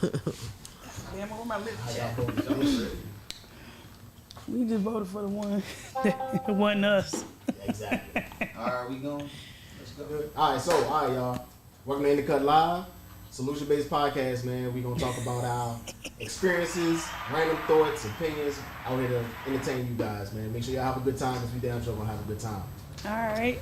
Damn, on my lips. We just voted for the one that wasn't us. Yeah, exactly. All right, we going? Let's go. All right, y'all. Welcome to In the Cut Live, solution-based podcast, man. We're going to talk about our experiences, random thoughts, opinions, out here to entertain you guys, man. Make sure y'all have a good time, because we damn sure going to have a good time. All right.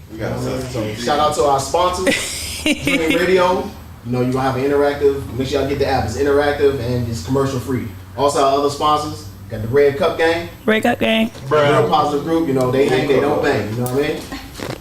So shout out to our sponsors, Dream Radio. You know, you're going to have an interactive. Make sure y'all get the app. It's interactive and it's commercial-free. Also, our other sponsors. Got the Red Cup Gang. Red Cup Gang. Real positive group. You know, they hang, they don't bang. You know what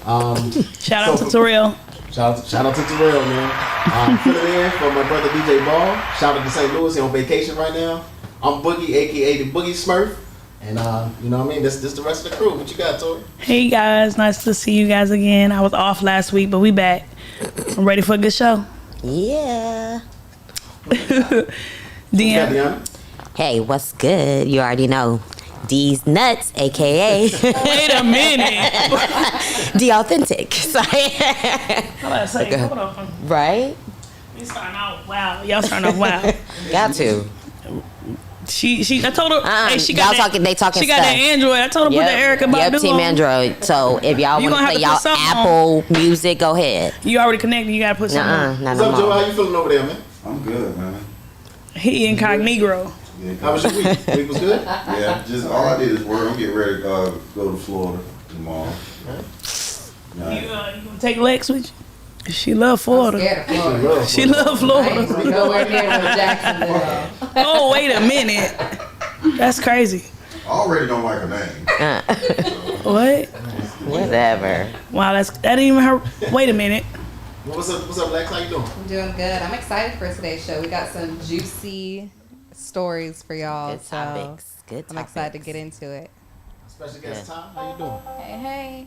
I mean? Shout out to Terrell. Shout out to Terrell, man. Filling in for my brother DJ Ball. Shout out to St. Louis. He's on vacation right now. I'm Boogie, a.k.a. the Boogie Smurf. And, you know what I mean? This the rest of the crew. What you got, Tori? Hey, guys. Nice to see you guys again. I was off last week, but we back. I'm ready for a good show. Yeah. Deanna. Hey, what's good? You already know. D's Nuts, a.k.a. Wait a minute. The Authentic. Sorry. Hold on, say, hold on. Right? We starting out wow. Y'all starting off wow. Got to. I told her, hey, she got they talking She got stuff. that Android. I told her put the Erica Badu Yep, Team on. Android. So if y'all You want to gonna play have to y'all put something Apple Music, go ahead. You already connected. You gotta put something on. Not What's no up, Joe? more. How you feeling over there, man? I'm good, man. He incognito. Yeah, How was your week? Week was good? yeah, just all I did is work. I'm getting ready to go to Florida tomorrow. You gonna take Lex with you? She love Florida. Scared of Florida. She love I ain't Florida. nowhere near no Jacksonville. Oh, wait a minute. That's crazy. I already don't like her name. What? Whatever. Wow, that ain't even her. Wait a minute. What's up, Lex? How you doing? I'm doing good. I'm excited for today's show. We got some juicy stories for y'all. Good topics. Good topics. I'm excited to get into it. Special guest Tom. How you doing? Hey.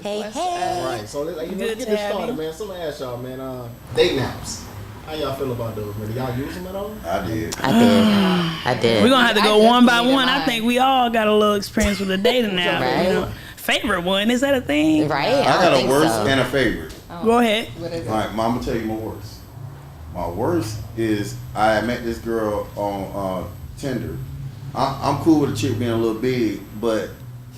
Hey, All hey. right, so let's Good get to this have started, you. man. So let me ask y'all, man. Dating apps. How y'all feel about those, man? Do y'all use them at all? I did. I did. We're gonna have to I go one by definitely one. I mine. think we all got a little experience with the dating now. Right. You know? Favorite one, is that a thing? Right? I got a think worst so. and a favorite. Go ahead. What is it? All right, Mama, tell you my worst. My worst is I met this girl on Tinder. I'm cool with a chick being a little big, but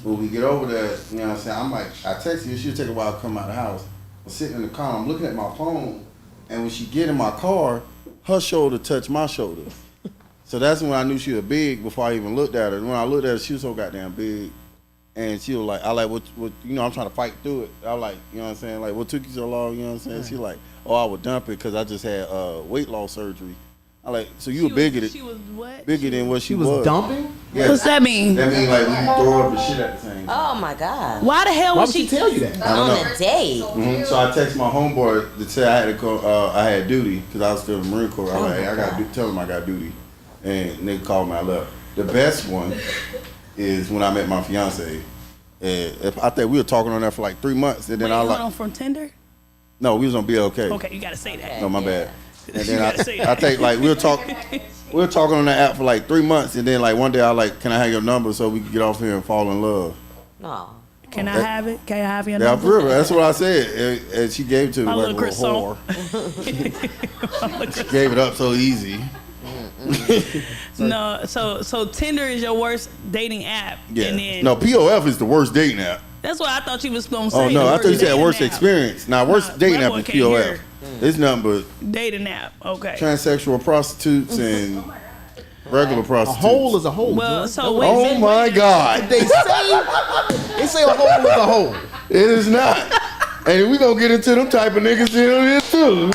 when we get over there, you know what I'm saying? I'm like, I text you, she'll take a while to come out of the house. I'm sitting in the car, I'm looking at my phone, and when she get in my car, her shoulder touched my shoulder. So that's when I knew she was big before I even looked at her. When I looked at her, she was so goddamn big. And she was like, what, you know, I'm trying to fight through it. I like, you know what I'm saying? Like, what took you so long? You know what I'm saying? She like, oh, I would dump it because I just had weight loss surgery. I like, so you were bigger She than was what? bigger than what she She was dumping? Yeah. What's that mean? That means like we can throw up and shit at the same time. Oh my God. Why the hell Why would would she she tell you that? I don't On know. a date. So I text my homeboy to say I had to go, I had duty because I was still in the Marine Corps. I was like, hey, I got tell him I got duty, and they called me. I left. The best one is when I met my fiance. I think we were talking on there for like 3 months, and then Wait, I hold like, on, from Tinder? no, we was on BLK. Okay, you gotta say that. No, my bad. And You then gotta say I that. think like we were talking on that app for like 3 months, and then like one day I like, can I have your number so we can get off here and fall in love? No. Can I have it? Can I have your Yeah, number? for real. That's what I said, and she gave it to me My like a little Chris little whore. She gave it up so easy. No, so Tinder is your worst dating app. Yeah. And then No, POF is the worst dating app. that's what I thought you was gonna say. Oh no, the I thought you worst said dating worst app. experience. Now, worst Nah, dating that app boy is can't POF. hear. It's nothing but Dating app. Okay. transsexual prostitutes and regular A prostitutes. hole is a hole. Well, Jordan. so wait. Oh my God! They say a hole is a hole. It is not. And we gonna get into them type of niggas in here too.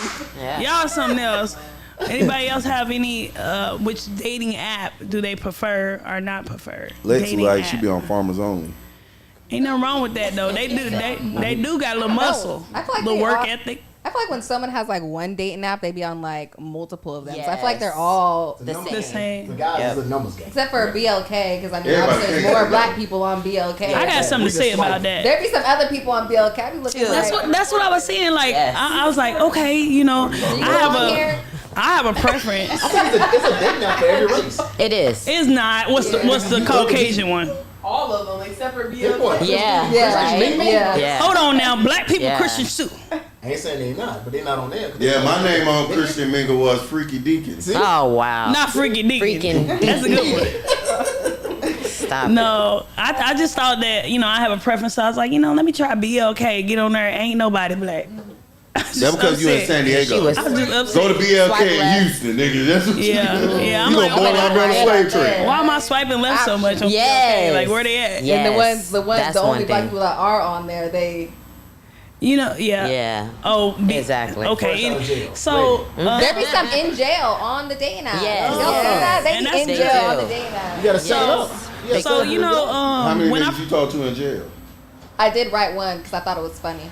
Y'all something else. Anybody else have any which dating app do they prefer or not prefer? Lexi Dating like app. she be on Farmers Only. Ain't nothing wrong with that though. They do got a little muscle. I feel like little they work all- ethic. I feel like when someone has like one dating app, they be on like multiple of them. So I feel like they're Yes. all, The The same. same. The guys is a numbers game. except for BLK, because I mean, Everybody obviously there's think more that. black people on BLK. I got something to say about that. There be some other people on BLK. I be looking That's like, what I was saying. Like Yes. I was like, okay, you know, you I on here? have a preference. I think it's a dating app for every race. It is. It's not. What's the Caucasian one? All of them except for Pick BLK. one. Yeah. Yeah, Right. yeah. Yeah. Hold on now, black people Yeah. Christian too. I ain't saying they not, but they not on there. Yeah, my name on Christian Mingle was Freaky Deacon. Oh wow. Not freaking deacon. Freaking That's a good one. Stop it. No, I just thought that, you know, I have a preference. So I was like, you know, let me try BLK. Get on there. Ain't nobody black. That's because you in San Diego. She was- I was just upset. Go to BLK Swipe in left. Houston, nigga. That's what Yeah. I'm you like, gonna born out there on a slave trade. why am I swiping left so much on Yes. BLK? Like, where they at? Yes. And That's the only one black thing. people that are on there, they You know, yeah. Yeah. Oh, Exactly. Okay. Fresh out of jail. So, there be some in jail on the dating app. Yes. Y'all see that? They And be that's in good. jail on the They do. dating app. You gotta set it up. Yeah, so you know, How many when niggas I you talk to in jail? I did write one because I thought it was funny.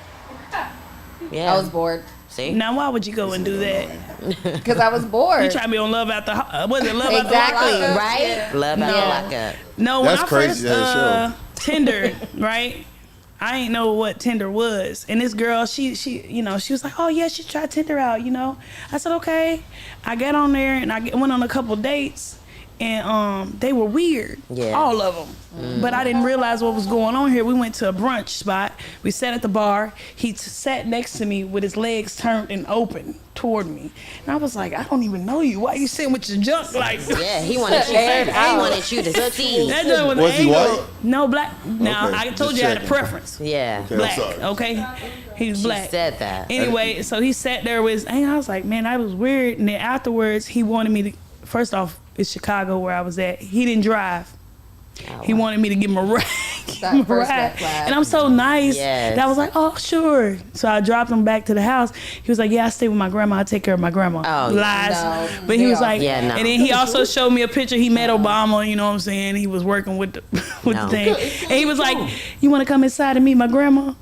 Yeah. I was bored See? now, why would you go and do that? because I was bored. You try to be on Love After was it Love Exactly. After Lockup? Right? Yeah. Love out Yeah. lockup. No, when That's I crazy, first that Tinder, right? I ain't know what Tinder was, and this girl, she, you know, she was like, "Oh yeah, she tried Tinder out," you know. I said, "Okay." I got on there and I went on a couple dates, and they were weird, Yeah. all of them. But I didn't realize what was going on here. We went to a brunch spot. We sat at the bar. He sat next to me with his legs turned and open toward me, and I was like, "I don't even know you. Why you sitting with your junk like this?" Yeah, he wanted you. He wanted you to see. That joint was, Was he angled. white? No, black. Now Okay, I told just you I had a checking. preference. Yeah. Okay, Black. I'm sorry. Okay, he's She black. said that. Anyway, so he sat there with, and I was like, man, that was weird. And then afterwards, he wanted me to. First off, it's Chicago where I was at. He didn't drive. He wanted me to give him a ride. That Give him a first ride. red flag. And I'm so nice Yes. that I was like, oh, sure. So I dropped him back to the house. He was like, yeah, I stay with my grandma. I take care of my grandma. Oh, Lies. no. But he was like, Yeah, no. and then he also showed me a picture. He met Obama, you know what I'm saying? He was working with the, with No. the thing. And he was like, you want to come inside and meet my grandma?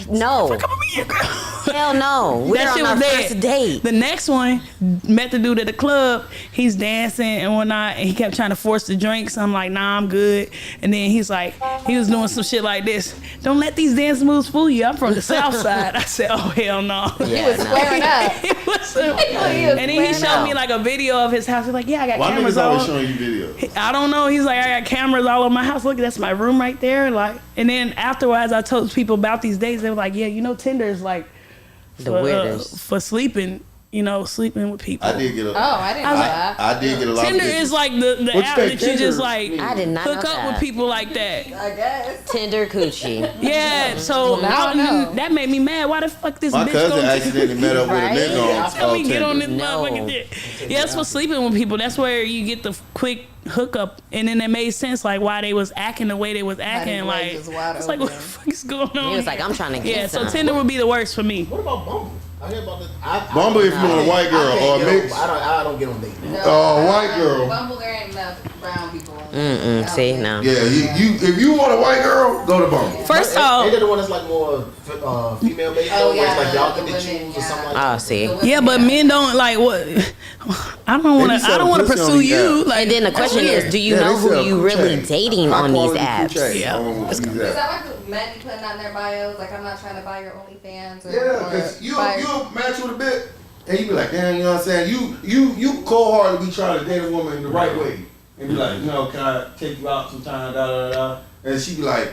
No. Come and meet your grandma. Hell no. We're That on shit our was first dead. date. The next one, met the dude at the club. He's dancing and whatnot, and he kept trying to force the drinks. I'm like, nah, I'm good. And then he's like, he was doing some shit like this. Don't let these dance moves fool you. I'm from the South Side. I said, oh hell no. He was flaring up. It was a- He was and then he flaring showed up. me like a video of his house. He's like, yeah, I got Why cameras niggas always all. showing you videos? I don't know. He's like, I got cameras all over my house. Look, that's my room right there. Like, and then afterwards, I told people about these days. They were like, yeah, you know, Tinder is like The weirdest. for sleeping. You know, sleeping with people. I did get a. Oh, I didn't know that. I did get a lot Tinder of is like the What you app think that you just Tinder like means? I did not hook know up that. with people like that. I guess. Tinder coochie. Yeah, so now I know. that made me mad. Why the fuck this My bitch cousin gonna accidentally met up with Right? a nigga on tell me get on this Tinder. No. motherfucking dick? Yeah, that's for sleeping with people. That's where you get the quick hookup, and then it made sense like why they was acting the way they was acting. his Like legs was wide it's like what the open. fuck is going on? He was like, I'm trying to get yeah. So some. Tinder would be the worst for me. What about Bumble? I hear about this. Bumble if you want a white girl or a mix. I don't get on dating. No, Oh, white girl. Bumble, there ain't enough brown people. See, no. Yeah, you if you want a white girl, go to Bumble. First Ain't off, that the one that's like more female based? Oh, Where it's like yeah, y'all the can women, choose or yeah. something like that. Oh, see. yeah, but men don't like what. I don't want They to. be I don't want to selling pussy on pursue these you. apps. Like, And then the question is, do you Yeah, know they who sell you really coochie. dating High on these quality apps? coochie Yeah. on these Is apps. that like the men be putting out in their bios? Like, I'm not trying to buy your OnlyFans or. Yeah, or because you'll buy- match with a bit, and you be like, damn, you know what I'm saying? You cold hardly be trying to date a woman the right way, and be like, you know, can I take you out sometime? Da da da. And she be like,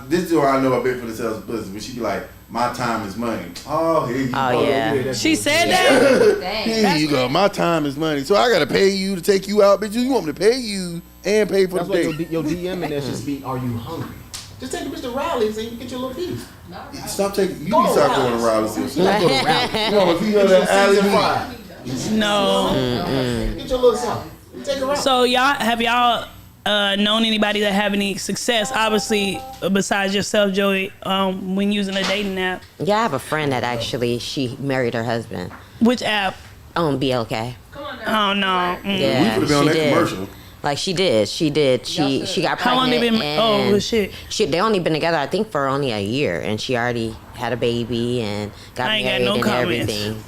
this is where I know a bit for the sales of pussy, but she be like, my time is money. Oh, here you go. Oh, yeah. she said that. Dang. Here you go. My time is money. So I gotta pay you to take you out, bitch. You want me to pay you and pay for That's the why date. your DM and that should be, are you hungry? Just take the bitch to Raleigh and you get your little piece. Stop taking. You Go need to stop going Raleigh. around. You gotta go to Raleigh. You know, if you know Get that alley your meat. season fried. No. Get your little something. Take her out. So y'all known anybody that have any success? Obviously, besides yourself, Joey, when using a dating app. Yeah, I have a friend that actually, she married her husband Which app? on BLK. Oh no. Mm. Yeah, We could've been on she that did. commercial. Like she did. She got pregnant. How long they been? and Oh shit. They only been together, I think, for only a year, and she already had a baby and got I ain't got married no and comments. everything.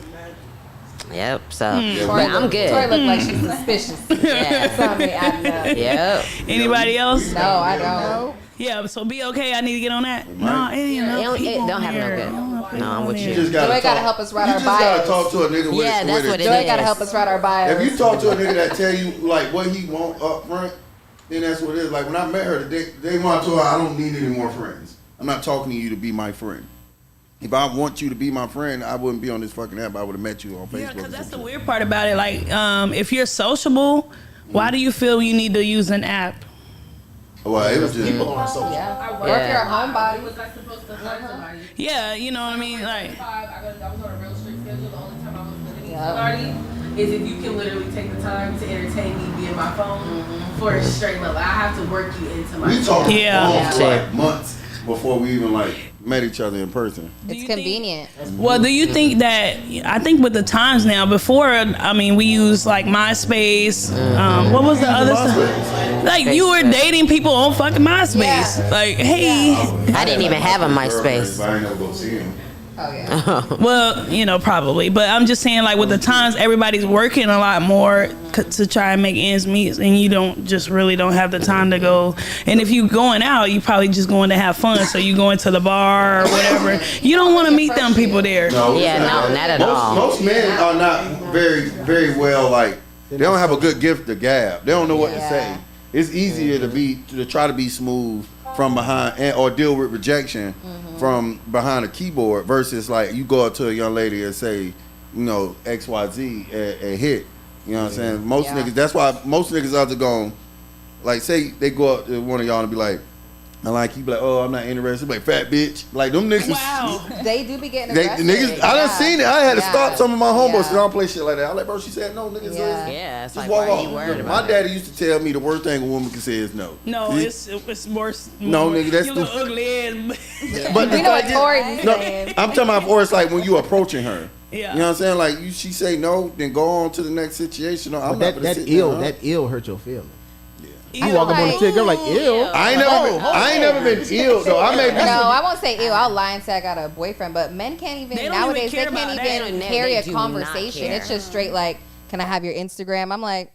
Yep. So, Hmm. but I'm good. Tori look like she's suspicious. Yeah. Something adding up. Yep. Anybody else? No, I don't. Yeah. So be okay. I need to get on that. No, it ain't It enough don't, people it don't on have no here. good. No, I'm with You you. just gotta Joey gotta talk. help us write You our just gotta bios. talk to a nigga with Yeah, that's what it Joey is. gotta help us write our bios. If you talk to a nigga that tell you like what he want up front, then that's what it is. Like when I met her, they want to her, I don't need any more friends. I'm not talking to you to be my friend. If I want you to be my friend, I wouldn't be on this fucking app. I would have met you on Facebook. Yeah, because or that's the some shit. weird part about it. Like, if you're sociable, why do you feel you need to use an app? Well, it was just. People aren't so. Yeah. Or if you're a homebody. Was I supposed to find somebody? Yeah, you know what I mean? Like, I was on a real strict schedule. The only time I was limiting Yep. somebody is if you can literally take the time to entertain me via my phone for a straight level. I have to work you into my We talked Yeah. for like months before we even like met each other in person. It's you think- convenient. well, do you think that, I think with the times now, before, I mean, we used like MySpace, what was the other stuff? Like, you were dating people on fucking MySpace. Yeah. Like, hey, I didn't even have a MySpace. But I ain't never go see him. Oh yeah. well, you know, probably. But I'm just saying, like, with the times, everybody's working a lot more to try and make ends meet, and you don't have the time to go. And if you going out, you probably just going to have fun. So you going to the bar or whatever. You don't want to meet them people there. No, Yeah, no, not at all. Most men are not very, very well, like, they don't have a good gift to gab. They don't know what to Yeah. say. It's easier to try to be smooth from behind or deal with rejection from behind a keyboard versus like you go up to a young lady and say, you know, XYZ and hit. You know what I'm saying? Most Yeah. niggas, that's why most niggas out there going, like, say they go up to one of y'all and be like, I like you, be like, oh, I'm not interested. Like, fat bitch. Like, them niggas. Wow. They do be getting They, aggressive. niggas, I done seen it. I had to Yeah. stop some of my homeboys because Yeah. I don't play shit like that. I like, bro, she said no, niggas. Yeah. Yeah, it's Just like, walk why are you off. worried My about it? daddy used to tell me the worst thing a woman can say is no. No, He- it's worse. No, nigga, that's you the- look ugly. But We the know what thing is- Tori's no, saying. I'm talking about for it's like when you approaching her. Yeah. You know what I'm saying? Like she say no, then go on to the next situation. No, I'm But not that ill hurt your feelings. You Ew. walk up on the chick, girl like ill. I ain't never been ill though. I may be. No, I won't say ew. I'll lie and say I got a boyfriend, but men can't even They don't nowadays. even care They can't about that. even They carry a do not conversation. care. It's just straight like, "Can I have your Instagram?" I'm like,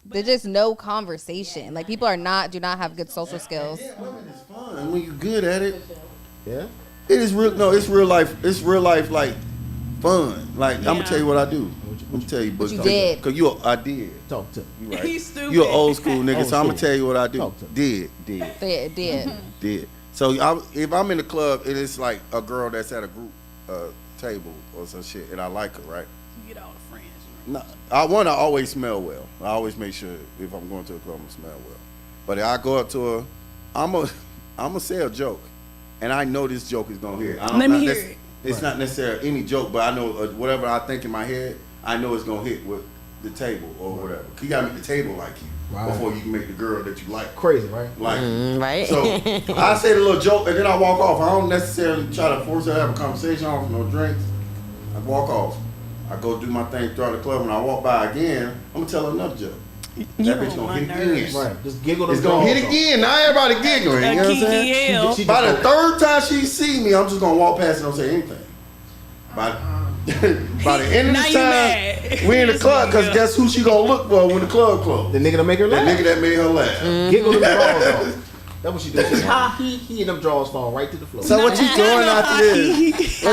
there's just no conversation. Like people do not have good social skills. Yeah, women is fun when you good at it. Yeah. It is real. No, it's real life. It's real life like fun. Like I'm gonna tell you what I do. I'm gonna tell you, but you did. Cause I did. Talk to. You right. He's stupid. You an old school nigga, Old so I'm gonna school. tell you what I do. Talk to me. Did. Did. Did. So if I'm in the club and it's like a girl that's at a group table or some shit, and I like her, right? You get all the friends. No, I always smell well. I always make sure if I'm going to a club, I'm gonna smell well. But if I go up to her, I'm gonna say a joke, and I know this joke is gonna hit. Let me hear it. It's not necessarily any joke, but I know whatever I think in my head, I know it's gonna hit with the table or whatever. You gotta make the table like you Right. before you can make the girl that you like Crazy, right? like. Right? So I say the little joke and then I walk off. I don't necessarily try to force her to have a conversation. I don't want no drinks. I walk off. I go do my thing throughout the club. When I walk by again, I'm gonna tell her another joke. You That bitch on gonna my hit nerves. again. Right. Just giggle. It's gonna hit again. Now everybody giggling. You know what I'm saying? Kiki L. She By the just third time she see me, I'm just gonna walk past and don't say anything. By the end of Now the you time, mad. we in the club because Yeah. guess who she gonna look for when the club closed? the nigga to make her That laugh. nigga that made her laugh. Giggle them drawers off. That's what she does. She ha he and them drawers fall right to the floor. So what you doing after this?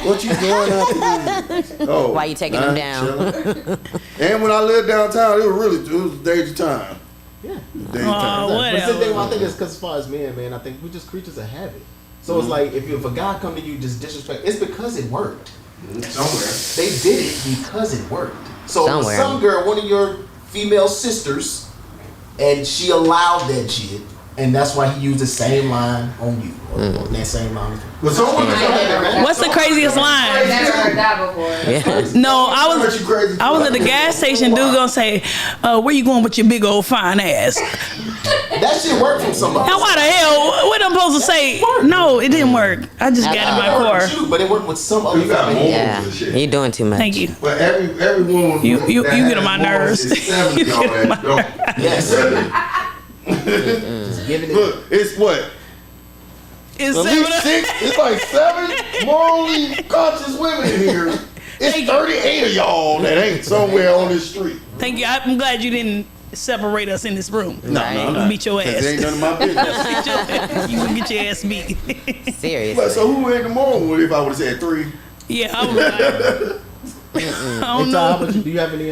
What you doing after this? Oh, Why you taking them down? chilling. And when I lived downtown, it was danger time. Yeah. Danger time. Oh, But it's the thing, whatever. I think it's because as far as men, man, I think we're just creatures of habit. So it's like if a guy come to you just disrespect, it's because it worked. Somewhere. They did it because it worked. So Somewhere. some girl, one of your female sisters, and she allowed that shit, and that's why he used the same line on you, or that same line. But some women What's the craziest line? Never heard that before. Yeah. No, I was you crazy. I was at the gas station. Dude gonna say, "Where you going with your big old fine ass?" That shit worked from somebody. Now why the hell? What I'm supposed to say? No, it didn't work. I just got in my car. But it worked with some other You got female. more Yeah. and shit. You're doing too much. Thank you. But every woman You that get has on my more nerves. is 70 You on get on that, don't- Yes. Just giving it. Look, it's what? It's At least 6, it's like 7 morally conscious women in here. It's 38 of y'all that ain't somewhere on this street. Thank you. I'm glad you didn't separate us in this room. No, I'm not. Beat your 'Cause ass. it ain't none of my business. Beat your ass. You can get your ass beat. But Seriously. so who ain't the moral one if I would have said 3? Yeah, I was like, I don't Hey, Ty, know. how about you? Do you have any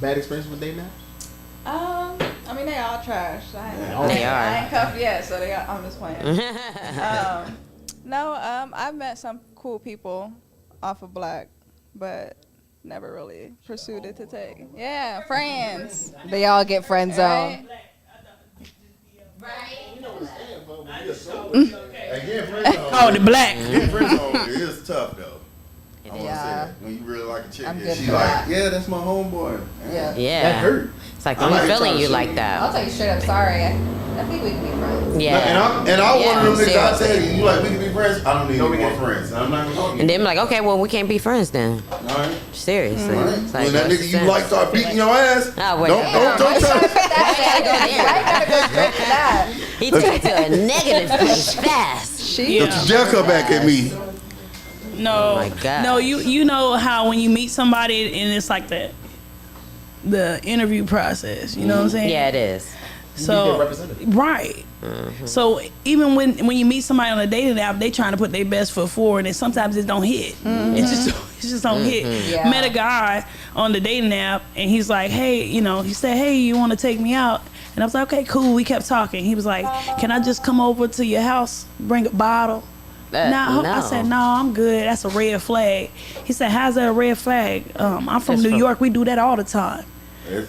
bad experience with dating apps? I mean, they all trash. They are. I ain't cuffed yet, so they all, I'm just playing. No, I've met some cool people off of Black, but never really pursued it to take. Yeah, friends. They all get friend zone. Oh, the black. Getting friends on is tough though. I want to say Yeah. that. When you really like a chick, I'm and good she for like, that. yeah, that's my homeboy. Yeah. Yeah. That hurt. It's like I'm I'm not feeling trying to you shoot like you. I'll that. tell you straight up, sorry. I think we can be friends. Yeah. And I Yeah, one of them niggas. I seriously. tell you, like we can be friends. I don't need No, any we more can't. friends. I'm not gonna talk to you. And then I'm like, okay, well, we can't be friends then. All right. Seriously. All right. It's like, When that what's nigga the you sense? like start beating your ass, Oh, wait. don't Why try. you gotta go straight to that? He took it to a negative place fast. She Don't you dare come back at me. No, Oh my God. no, you know how when you meet somebody and it's like the interview process. You know what I'm saying? Yeah, it is. You So need their representative. right. So even when you meet somebody on a dating app, they trying to put their best foot forward, and sometimes it don't hit. It just don't hit. Yeah. Met a guy on the dating app, and he's like, hey, he said, hey, you want to take me out? And I was like, okay, cool. We kept talking. He was like, can I just come over to your house, bring a bottle? No. I said, no, I'm good. That's a red flag. He said, how's that a red flag? I'm from It's New from- York. We do that all the time.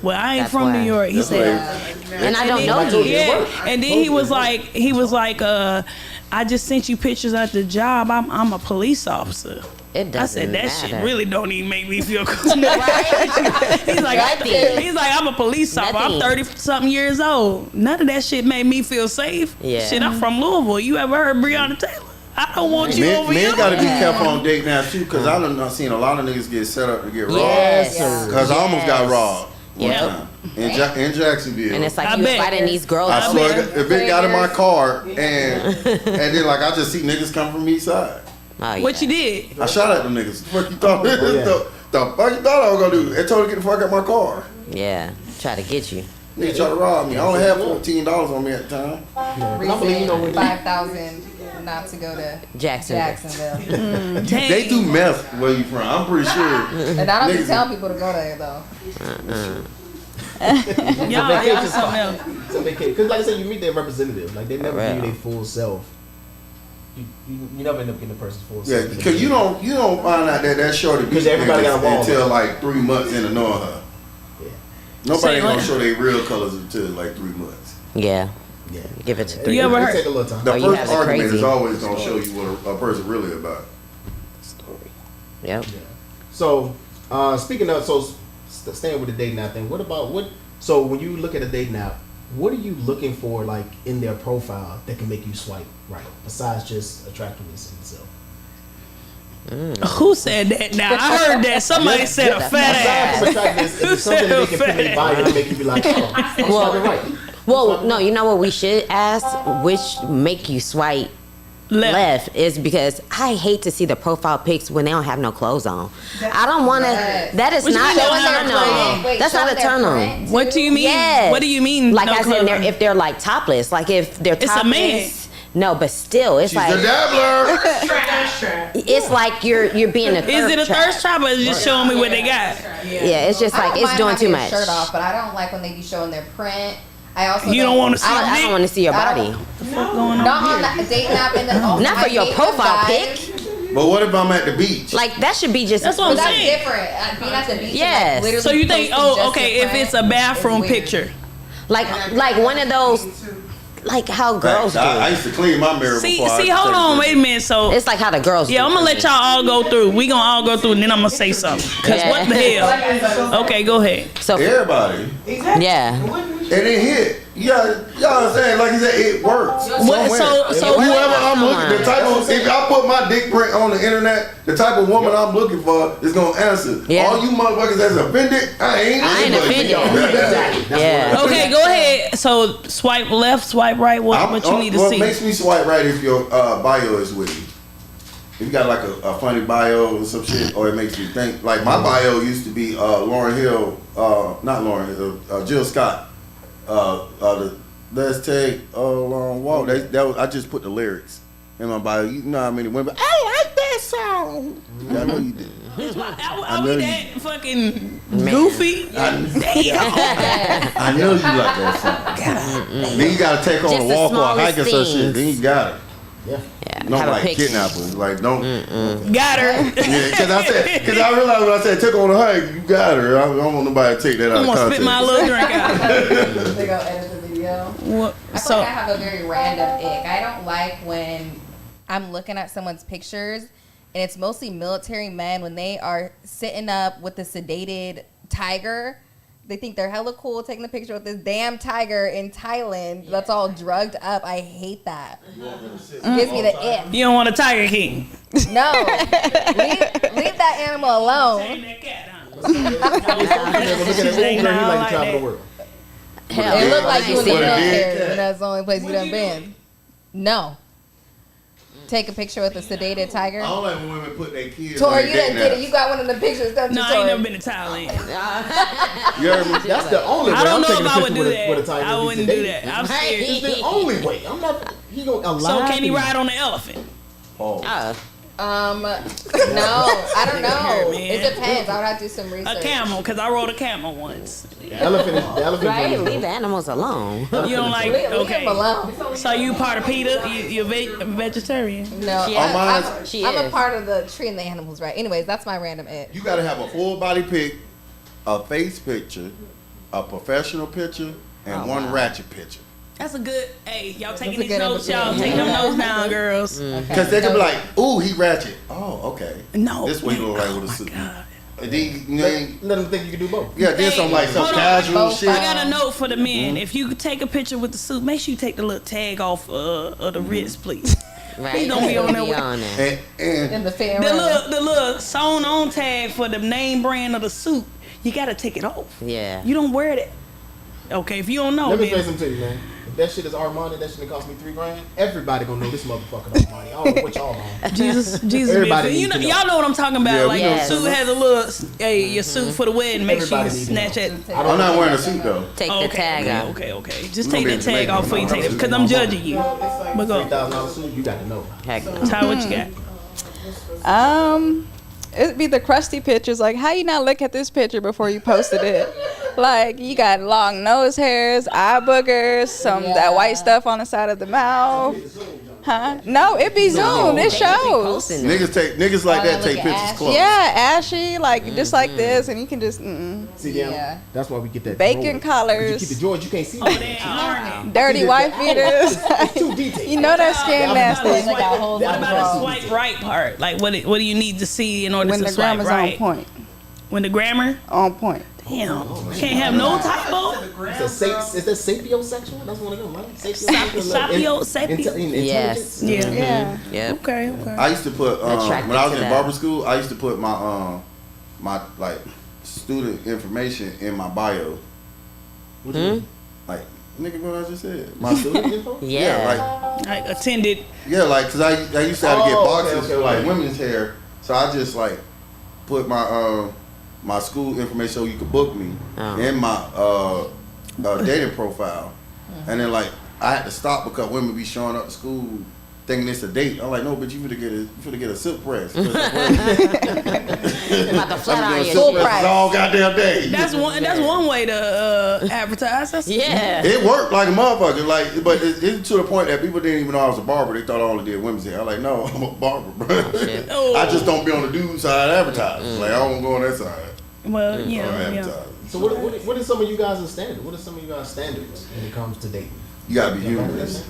Well, I ain't That's from why. New York. He That's said, And I don't know you. yeah. And then he was like, I just sent you pictures at the job. I'm a police officer. It doesn't I said that matter. shit really don't even make me feel cool. he's like, Nothing. I'm a police officer. I'm Nothing. 30-something years old. None of that shit made me feel safe. Yeah. Shit, I'm from Louisville. You ever heard Breonna Taylor? I don't want you over Men here. got to be careful on dating now too, because I've seen a lot of niggas get set up to get robbed. Yes. Because I almost got robbed one Yeah. time in Jacksonville. And it's like I you was bet. fighting these girls. I out swear, there. if it got in my car and then like I just see niggas come from east side, Oh, yeah. What you did? I shot at them niggas. The fuck you thought? yeah. the fuck you thought I was gonna do? They told me to get the fuck out my car. Yeah. Try to get you. Nigga tried to rob me. I only had $14 on me at the time. Reason 5,000 not to go to Jacksonville. Jacksonville. They do meth where you from. I'm pretty sure. And I don't be Niggas- telling people to go there though. Y'all something else. It's a vacation. Because like I said, you meet their representative. Like they never give you Right. their full self. You never end up getting the person's full Yeah, self. because you don't find out that shorty Because everybody got a wall. until like 3 months into knowing her. Yeah. Nobody Say gonna what? show their real colors until like 3 months. Yeah. Yeah. Give it to 3 You ever It heard? take a little time. The Oh, you first have the argument crazy is always gonna show you what a person really about. Yep. So, speaking of, staying with the dating app thing, so when you look at a dating app, what are you looking for, like, in their profile that can make you swipe right, besides just attractiveness in itself? Who said that now? I heard that. Somebody said a fat Aside ass. from attractiveness, is it something that they can put in their bio to make you be like, oh, I'm swiping right? Well, no, you know what we should ask? Which make you swipe left is because I hate to see the profile pics when they don't have no clothes on. I don't want to. Right. That is What you not mean a they don't have turn no clothes? on. Wait, That's not a showing turn their on. print, What do you mean? Yes. What do you mean? Like no as in, clothes? if they're like topless, like if they're It's a topless. man. No, but still, it's She's like a dabbler. it's like you're being a. Is it a thirst trap or is it just showing me what they got? Yeah, it's just I like don't it's mind doing having too your much. Shirt off, but I don't like when they be showing their print. I also You don't want to see I dick? don't want to see your I body. don't- going on Not on that dating app and then Not for I your hate them profile guys. pic. But what if I'm at the beach? Like that should be just. That's what But I'm that's saying. different. Being at the beach. Yes. And, like, literally So you think, posting just okay, your if it's a print bathroom is weird. picture. like one of those, like how girls do. I used to clean my mirror See, before I hold take on, a wait a minute. So It's like how the girls. yeah, do. I'm gonna let y'all all go through. We gonna all go through, and then I'm gonna say something. Cause Yeah. what the hell? Okay, go ahead. So Everybody. yeah, And it hit. Y'all understand? Like you said, it works. What- somewhere. so whoever I'm looking, the type of if I put my dick print on the internet, the type of woman I'm looking for is gonna answer. Yeah. All you motherfuckers that's offended, I ain't offended. That's Yeah. what Okay, go ahead. So swipe left, swipe right. What you need to what see? makes me swipe right if your bio is with you. If you got like a funny bio or some shit, or it makes me think. Like my bio used to be Lauryn Hill, not Lauryn Hill, Jill Scott. Let's take a long walk. That was, I just put the lyrics in my bio. You know how many women? I like that song. Yeah, I know you did. Are know we you- that fucking goofy? Damn. I know you like that song. Then you gotta take on Just a the walk or a smallest hike or some shit. things. Then you got it. Yeah. Yeah, No, have a like pic. kidnappers. Like, don't. Got her. Yeah, because I realized when I said take her on a hike, you got her. I don't want nobody to take that out I'm of gonna context. spit my little drink out. They go edit the video. What- I feel So like I have a very random ick. I don't like when I'm looking at someone's pictures and it's mostly military men when they are sitting up with the sedated tiger. They think they're hella cool taking the picture with this damn tiger in Thailand that's all drugged up. I hate that. It gives me the ick. you don't want a Tiger King. No. leave that animal alone. That cat, huh? Look at it. He like to travel the world. Hell, It looked like you was in the What a dead military cat. and that's the only place you done been. No. Take a picture with a sedated tiger. I don't like when women put their kids Tori, on you their didn't dating get it. apps. You got one of the pictures, don't No, you, I ain't Tori? never been to Thailand. You heard me? That's the only way. I don't I'm know taking if a I would picture do with a that. tiger I if wouldn't he's do sedated. that. I'm scared. It's the only way. I'm not. He gonna allow. So can he me. ride on the elephant? Oh. No, I don't know. Man. It depends. I would have to do some research. A camel, because I rode a camel once. The elephant. Right? Leave the animals alone. You don't like, Leave him okay. alone. So you part of PETA? You're vegetarian? No, She I'm, is. She I'm a is. part of the treating the animals right. Anyways, that's my random ick. You gotta have a full body pic, a face picture, a professional picture, and one ratchet picture. That's a good, hey, y'all taking a these good notes, y'all. opportunity. Take them notes down, girls. Because they can be like, ooh, he ratchet. Oh, okay. No. This way he look like with a suit. And then, you know, Let him think you can do both. yeah, then some like some Hold on. casual Both shit. I got a note for the men. If you take a picture with the suit, make sure you take the little tag off of the wrist, please. Right? Please don't be on that way. there. And In the fan The little sewn on tag for the name brand of the suit, you gotta take it off. Yeah. You don't wear that. Okay, if you don't know, Let me say then something to you, man. If that shit is Armani, that shit cost me $3,000. Everybody gonna know this motherfucking Armani. I don't know what y'all on. Jesus, Everybody you needs know, to know. y'all know what I'm talking about. Yeah, we Like know. your suit has a little, hey, your suit for the wedding. Make sure you Everybody needs to snatch it. I'm not wearing a suit though. Take Okay, the tag okay, out. okay. Just We take gonna that be tag off before you take it, because I'm judging you. But go, $3,000 suit, you got to know. Heck no. Ty, what you got? It'd be the crusty pictures. Like, how you not look at this picture before you posted it? Like, you got long nose hairs, eye boogers, that white stuff on the side of the mouth. Huh? No, it be zoomed. It shows. Niggas like that take pictures close. Yeah, ashy, like just like this, and you can just See, them? Yeah. That's why we get that. bacon George. collars, You keep the George, you can't see Oh, that. they iron. dirty wife beaters. It's too detailed. You know that skin What nasty about the swipe right part? Like, what do you need to see in order when to the swipe grammar's right? on point. When the grammar? On point. Damn, can't have no typo. Is that sapiosexual? That's one of them, right? Sapio. Yes. Yeah. Yeah. Yep. Okay. I used to put Attracted when I was to in that. barber school. I used to put my my like student information in my bio. What you mean? Like nigga, what I just said. My student info? Yeah. I attended. Like cause I used to have to get Oh, boxes okay, for like okay. women's hair, so I just like put my my school information so you could book me in my dating profile, and then like I had to stop because women be showing up to school thinking it's a date. I'm like, no, but you finna get a silk press. About to flat I'm iron doing your silk shit. presses all goddamn day. That's one way to advertise. That's Yeah. It worked like a motherfucker, like, but it's to the point that people didn't even know I was a barber. They thought I only did women's hair. I'm like, no, I'm a barber, bro. shit. Oh. I just don't be on the dude side advertising. Like, I don't go on that side. Well, Or yeah. advertising. So what is some of you guys' standards? What are some of you guys' standards when it comes to dating? You gotta be humorous.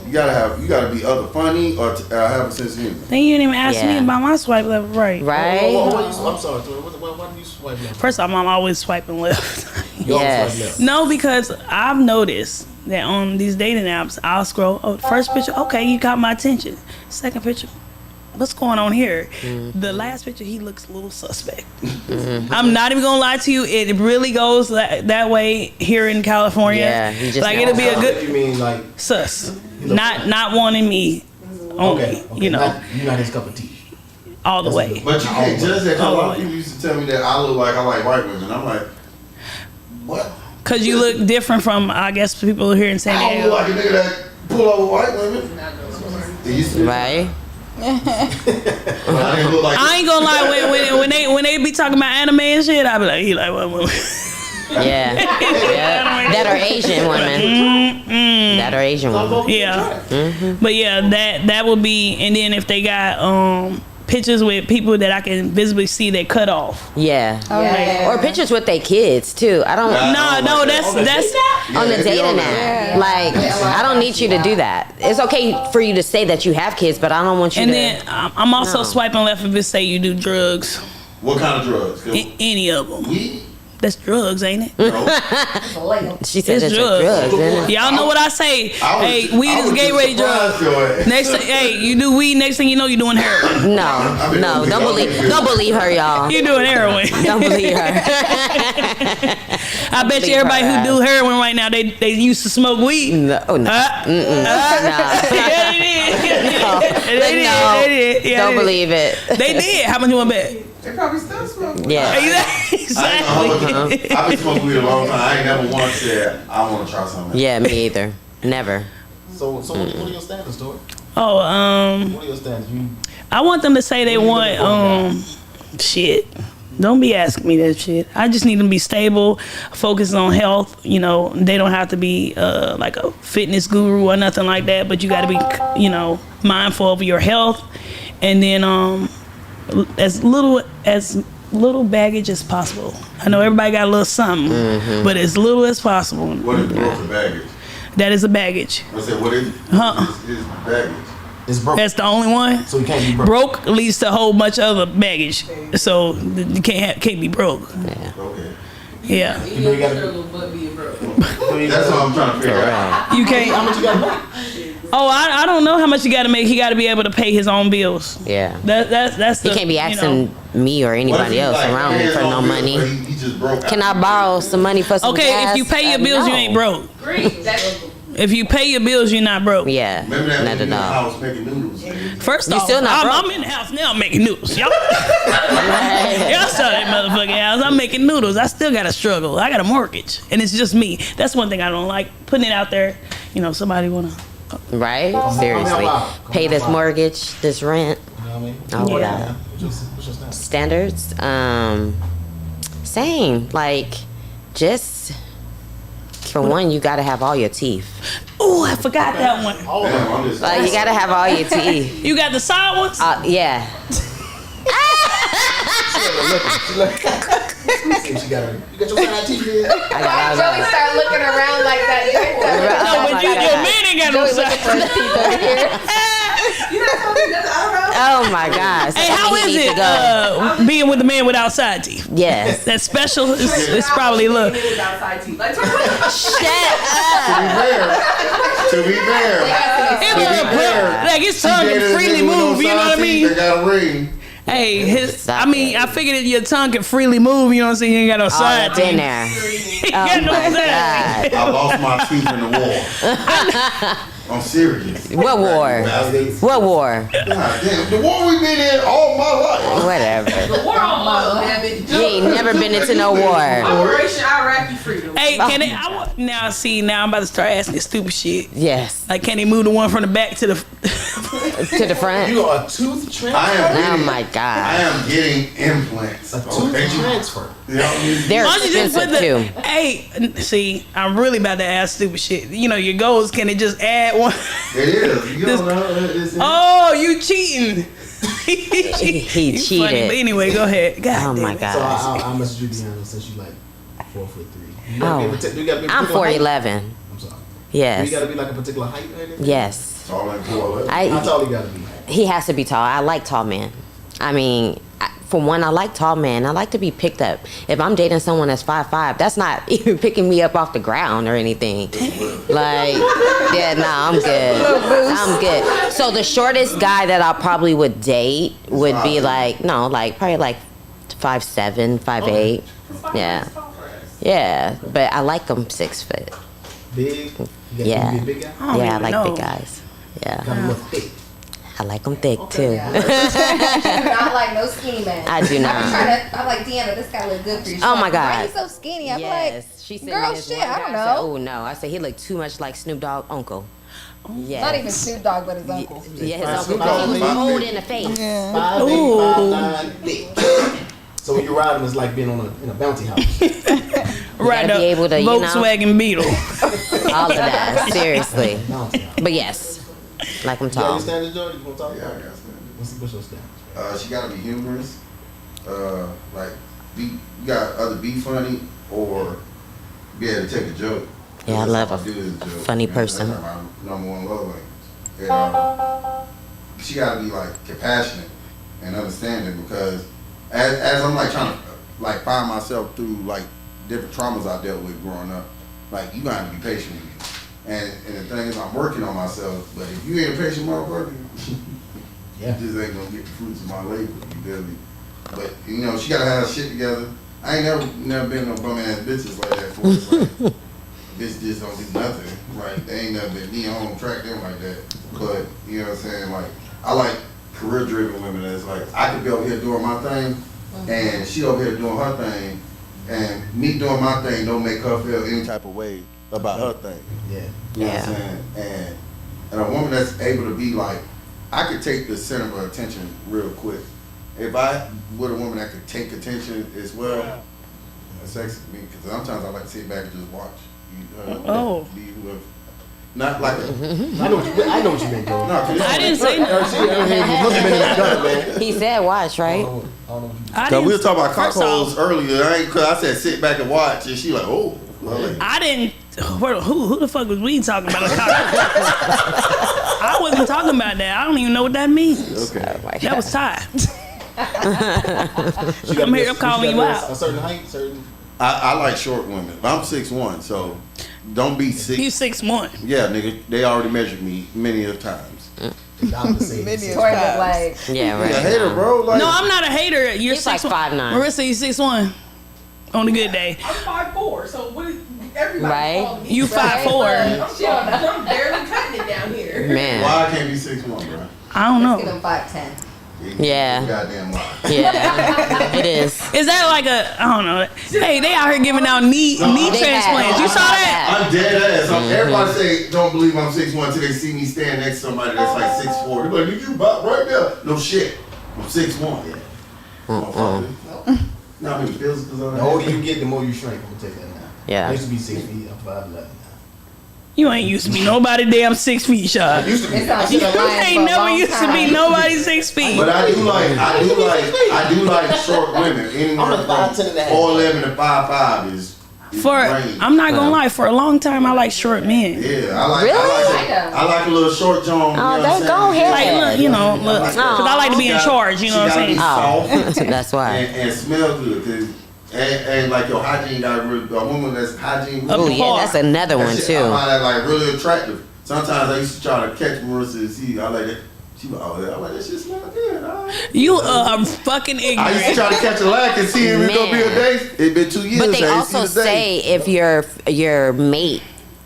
You gotta be either funny or have a sense of humor. Then you didn't even ask me Yeah. about my swipe left, right? Right? I'm sorry, Tori. Why do you swipe left? First off, I'm always swiping left. You always Yes. swipe left. No, because I've noticed that on these dating apps, I'll scroll. Oh, first picture, okay, you got my attention. Second picture, what's going on here? The last picture, he looks a little suspect. I'm not even gonna lie to you. It really goes that way here in California. Yeah, you just like know. it'll be a What good you mean, like, sus. Not wanting me only. okay, You know, you're not his cup of tea. all the way. But you can't judge that. 'Cause a lot of people used to tell me that I look like I like white women. I'm like, what? Cause you look different from, I guess, people here in San I don't Diego. look like a nigga that pull over white women. It used to be. Right? But I didn't look like I ain't gonna lie, when they be talking about anime and shit, I be like, he like what? Yeah. That are Asian women. That are Asian women. Yeah. But yeah, that would be, and then if they got pictures with people that I can visibly see they cut off. Yeah. Yeah. Or pictures with their kids too. I don't. No, that's On the dating app. Like, I don't need you to do that. It's okay for you to say that you have kids, but I don't want you and to. then I'm also swiping left if it say you do drugs. What kind of drugs? Any of them. Weed? That's drugs, ain't it? No. She said It's it's drugs. drugs, isn't it? Y'all know what I say. Hey, weed I is was gateway just surprised drug. your ass. Next thing, hey, you do weed. Next thing you know, you're doing heroin. No, don't believe her, y'all. You're doing heroin. Don't believe her. I bet you everybody who do heroin right now, they used to smoke weed. No. Yeah, they did. Yeah, Don't they did. believe it. They did. How much you want to bet? They probably still smoke. Yeah. Exactly. I've been smoking weed a long time. I ain't never once said I want to try something. Yeah, me either. Never. So what are your standards, Tori? Oh, What are your standards? I want them to say they want shit. Don't be asking me that shit. I just need them to be stable, focus on health. You know, they don't have to be like a fitness guru or nothing like that. But you got to be, mindful of your health, and then as little baggage as possible. I know everybody got a little something, but as little as possible. What is broken baggage? That is a baggage. I said, what is is baggage? It's broke. That's the only one. So you can't be broke. Broke leads to a whole bunch of other baggage, so you can't be broke. Okay. Yeah, You know you gotta Struggle but being broke. That's what I'm trying to figure out. you can't. How much you gotta make? Oh, I don't know how much you got to make. He got to be able to pay his own bills. Yeah. That's He the, can't be you asking know. me or anybody else around me for no money. He just broke. Can I borrow some money for some Okay, gas? if you pay your bills, you No. ain't broke. Great. That's If you pay your bills, you're not broke. Yeah, Remember that not when you at in the all. house making noodles? First You off, still not broke. I'm in the house now making noodles. Y'all saw that motherfucking house. I'm making noodles. I still got to struggle. I got a mortgage, and it's just me. That's one thing I don't like, putting it out there. Somebody wanna. Right? Seriously. out. Pay this mortgage, this rent. You know what I mean? Oh, Yeah. yeah. What's your standard? Standards. Same. Like, just for one, you gotta have all your teeth. Oh, I forgot that one. Damn, I'm just. Like, you gotta have all your teeth. You got the side ones? Yeah. You got your side teeth in? I got all Joey that. start looking around like that. No, Oh but my your God. man ain't got no Joey looking for side. his teeth over here. Oh my gosh. Hey, how is it being with a man without side teeth? Yes. That's special. It's probably look. outside teeth. Like, Shut up. To be fair, It look like his tongue can freely move. You know what I mean? They got a ring. Hey, Stop I figured that your tongue can freely move. You know what I'm saying? You ain't got no All side up in teeth. there. You Oh got no my side. God. I lost my teeth in the war. I'm serious. What war? Bastards. What war? God damn, the war we been in all my life. Whatever. we're on oil, damn it. You ain't never been into no war. Operation Iraqi Freedom. Hey, can they? Now I'm about to start asking stupid shit. Yes. Like, can they move the one from the back to the? To the front. You are a tooth I transfer. am Oh getting, my I God. am getting implants. A tooth Okay? transfer. They're Why don't you just expensive put too. Hey, see, I'm really about to ask stupid shit. Your goals. Can they just add one? It is. You don't know. It's Oh, you cheating. He You cheated. funny, but anyway, go ahead. God Oh damn my it. So gosh. I messaged you, Deanna, since you like 4'3". You Oh. you gotta be a I'm particular height? 4'11". I'm sorry. Yes. You gotta be like a particular height or anything? Yes. all like 4'11". How I. tall you gotta be? He has to be tall. I like tall men. I mean, for one, I like tall men. I like to be picked up. If I'm dating someone that's 5'5", that's not even picking me up off the ground or anything. Like, yeah, nah, I'm good. I'm good. So the shortest guy that I probably would date would be probably like 5'7", 5'8". Yeah. Yeah, but I like them 6 foot. Big? You got Yeah. to be a big guy? don't Yeah, I even like know. big guys. Yeah. Gotta look thick. I like them thick too. Not like no skinny man. I do not. I'm like, Deanna, this guy look good for you. She's Oh my like, Why God. you so skinny? I'm Yes, she like, said girl, this shit, one I guy don't said, know. oh no, I said he looked too much like Snoop Dogg uncle. Yes. Not even Snoop Dogg, but his uncle. Yeah, his Right, uncle. Snoop He Dogg. was old in the face. 5'8", 5'9", thick. So when you ride him, it's like being in a bounty house. Right, gotta be able to, Volkswagen Beetle. all of that. Seriously. But yes, like I'm You got tall. your standards, Jordan? You want to talk Yeah, about I it? got standards. What's your standards? She gotta be humorous. Like you got either be funny or be able to take a joke. Yeah, I love That's a all do is joke. funny Man, person. That's like my number one love language. She gotta be like compassionate and understanding because as I'm like trying to like find myself through like different traumas I dealt with growing up, like you gotta be patient with me. And the thing is, I'm working on myself. But if you ain't a patient motherfucker, Yeah. you just ain't gonna get the fruits of my labor. You feel me? But you know, she gotta have shit together. I ain't never been no bum ass bitches like that for us. Like, bitch just don't do nothing. Right? They ain't never been me on track them like that. But you know what I'm saying? Like I like career driven women that's like I could be over here doing my thing and she over here doing her thing and me doing my thing don't make her feel any type of way about her thing. Yeah. You know what I'm saying? And a woman that's able to be like, I could take the center of her attention real quick. If I with a woman that could take attention as well, that's sexy to me. Because sometimes I like to sit back and just watch. Oh. Be whoever. Not like a. I know what you meant, Jordan. No, 'cause I didn't say Her nothing. hand must have been in the gun, man. He said watch, I right? don't know what you I Cause didn't, we were talking about first cockholes off, earlier. Cause I said sit back and watch, and she like, oh. Well, like, I didn't. Who the fuck was we talking about? I wasn't talking about that. I don't even know what that means. okay. Oh my That was Ty. She Come here, I'm calling you out. A certain height, certain. I like short women. I'm 6'1", so don't be 6. You 6'1". Yeah, nigga, they already measured me many of times. I'm the same. Many Tori was like, Yeah, right. Yeah, hater, bro. Like, No, I'm not a hater. You're He's like 6'1". 5'9". Marissa, you 6'1". On a good day. I'm 5'4", so what is everybody Right. calling me? You 5'4". I'm barely cutting it down here. Man. why I can't be 6'1", bro? I don't let's get know. him 5'10". Yeah. Goddamn lie. Yeah, it is. Is that like a, I don't know. Hey, they out here giving out knee They transplants. have. You saw that? I'm dead ass. Everybody say don't believe I'm 6'1" till they see me stand next to somebody that's like 6'4". They're like, you about right there? No shit. I'm 6'1". Yeah. Motherfucker. Not many pills because The older you get, the more you shrink. I'm gonna take that now. Yeah. I used to be 6 feet. I'm 5'11" now. You ain't used to be nobody damn 6 feet, I Shad. used to be. It sounds You like a lion ain't for a never long used to time. be nobody 6 feet. But I do like short women. Anywhere I'm a from 5'10" and a half. 4'11" to 5'5" is range. I'm not gonna lie, for a long time I like short men. Yeah, I like. Really? I like a little short John. Oh, that's go ahead. Like, look, you know, look, because I like to be in charge, you know what I'm saying? Oh, Soft that's why. and smell good. And like your hygiene got really, a woman that's hygiene. Up Oh the yeah, par. that's another that one shit, I too. find that like really attractive. Sometimes I used to try to catch Marissa and see. I like that. She like, oh, I like that shit smell good. All right. You are fucking I used to ignorant. try to catch a lack and see if it's gonna be a Man. day. It been 2 years. But they I ain't also seen a day. say if your mate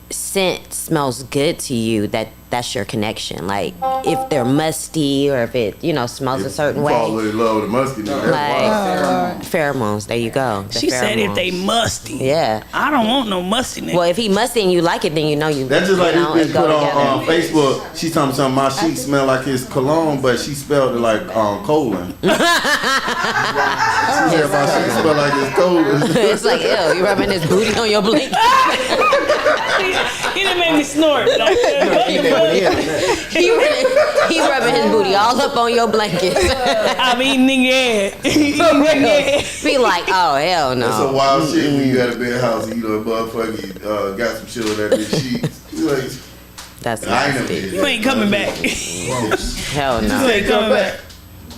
scent smells good to you, that's your connection. Like if they're musty or if it smells a certain You fall way, in love with the musky nigga. That's wild. like pheromones. There you go. The She said if pheromones. they musty. Yeah. I don't want no musty nigga. Well, if he musty and you like it, then you know you. That's just like you know, this it bitch go put together. on Facebook. She told me something. My sheets smell like his cologne, but she spelled it like colon. She said my sheets smell like his colon. It's like ew. You rubbing his booty on your blanket. He done made me snort. Keep that one in. he rubbing his booty all up on your blanket. I'm eating nigga head. Eating nigga head. Be like, oh hell That's some no. wild shit when you at a big house and you know motherfucking got some shit on that bitch sheets. You like, That's I ain't never nasty. did You that. ain't coming back. Hell You no. ain't coming back.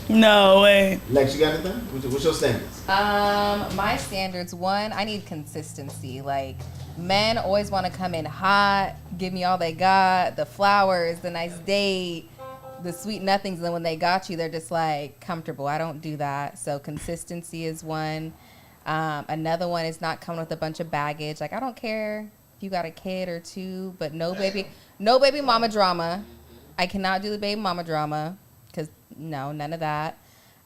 No way. Lex, you got anything? What's your standards? My standards, one, I need consistency. Like, men always want to come in hot, give me all they got, the flowers, the nice date, the sweet nothings. And then when they got you, they're just like comfortable. I don't do that. So consistency is one. Another one is not coming with a bunch of baggage. Like, I don't care if you got a kid or two, but no baby mama drama. I cannot do the baby mama drama because no, none of that.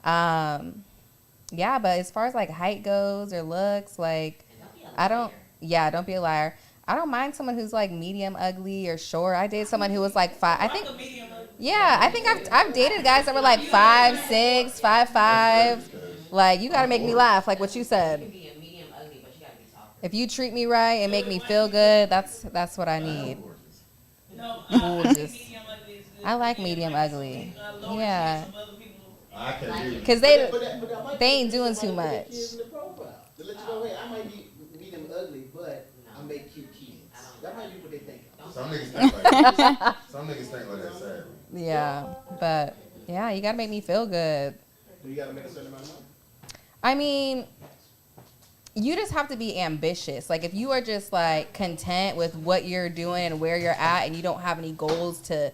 Yeah, but as far as like height goes or looks, like don't be a liar. I don't mind someone who's like medium ugly or short. I dated someone who was like 5. I think I've dated guys that were like 5'6", 5'5". Like, you gotta make me laugh, like what you said. If you treat me right and make me feel good, that's what I need. Gorgeous. I like medium ugly. Yeah. I can do Cause they ain't doing too much. The profile. To let you know, hey, I might be medium ugly, but I make cute kids. That might be what they think. Some niggas think like that. Some niggas think like that, sadly. Yeah, but yeah, you gotta make me feel good. Do you gotta make a certain amount of money? I mean, you just have to be ambitious. Like if you are just like content with what you're doing and where you're at, and you don't have any goals to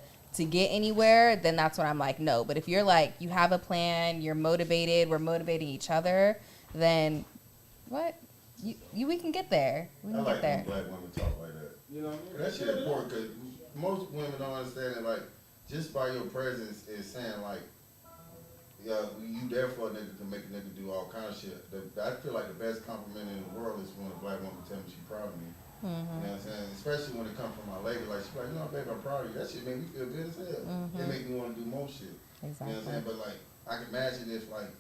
get anywhere, then that's when I'm like, no. But if you're like, you have a plan, you're motivated, we're motivating each other, then what? We can get there. We I can like get there. when black women talk like that. You know what I mean? That shit important because most women don't understand it. Like, just by your presence is saying like, yeah, you there for a nigga to make a nigga do all kind of shit. I feel like the best compliment in the world is when a black woman tell me she's proud of me. You know what I'm saying? Especially when it comes from my lady. Like, she's like, you know, baby, I'm proud of you. That shit make me feel good as hell. It make me want to do more shit. Exactly. You know what I'm saying? But, like, I can imagine if, like,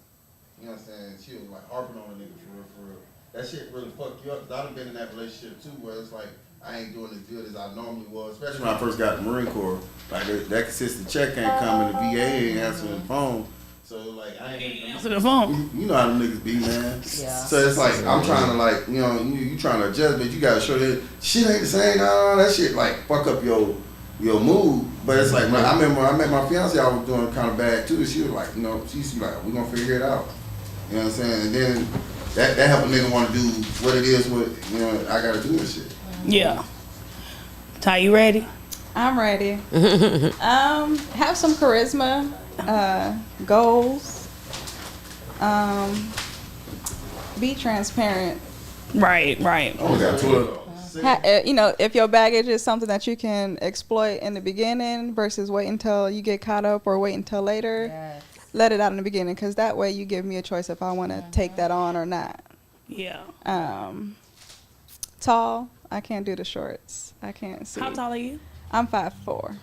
you know what I'm saying, she was, like, harping on a nigga for real. That shit really fuck you up. Because I've been in that relationship, too, where it's like, I ain't doing as good as I normally was. Especially when I first got the Marine Corps. Like, that consistent check ain't coming. The VA ain't answering the phone. So, like, I ain't Answer the phone. you know how them niggas be, man. Yeah. So it's like, I'm trying to, like, you know, you trying to adjust, but you gotta show that shit ain't the same. No, that shit, like, fuck up your mood. But it's like, when I remember when I met my fiance, I was doing kind of bad, too. She was like, you know, she's like, we gonna figure it out. You know what I'm saying? And then that help a nigga want to do what it is, what, you know, I gotta do and shit. Yeah. Ty, you ready? I'm ready. Have some charisma, goals. Be transparent. Right. Oh, got two of those. You know, if your baggage is something that you can exploit in the beginning versus wait until you get caught up or wait until later, Yes. let it out in the beginning, because that way you give me a choice if I want to take that on or not. Yeah. Tall, I can't do the shorts. I can't see. How tall are you? I'm 5'4".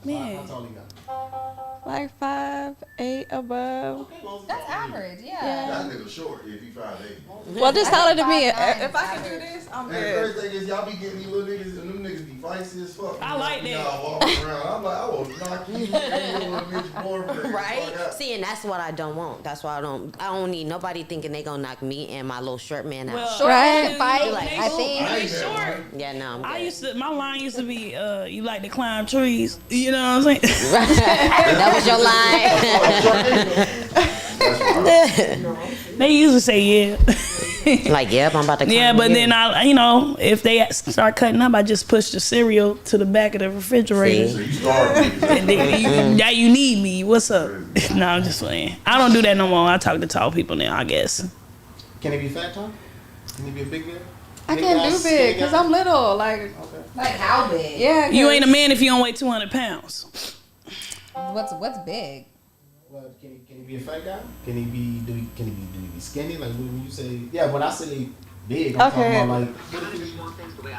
Man. How tall you got? Like 5'8" above. That's average, yeah. That nigga short if he 5'8". Well, just taller than me. 5'9" If I can do this, I'm And the good. first thing is y'all be getting these little niggas and them niggas be feisty as fuck. I like that. Y'all walking around. I'm like, I will knock you and your little bitch boyfriend. Right? Fuck out. See, and that's what I don't want. That's why I don't need nobody thinking they gonna knock me and my little short man out. Well, Short Right. man fight, Like, I think. I ain't short. Yeah, no, I'm good. My line used to be, you like to climb trees. You know what I'm saying? That was your line. They used to say yeah. Like, yep, I'm about to. Yeah, climb but again. then if they start cutting up, I just push the cereal to the back of the refrigerator. See? So you starving. And then now you need me. What's up? No, I'm just playing. I don't do that no more. I talk to tall people now, I guess. Can he be fat, Tom? Can he be a big guy? I Big can't guy, do skinny big because guy? I'm little. Like, Like how big? yeah. You 'cause- ain't a man if you don't weigh 200 pounds. What's big? Well, can he be a fat guy? Can he be skinny? Like when you say when I say big, I'm Okay. talking about like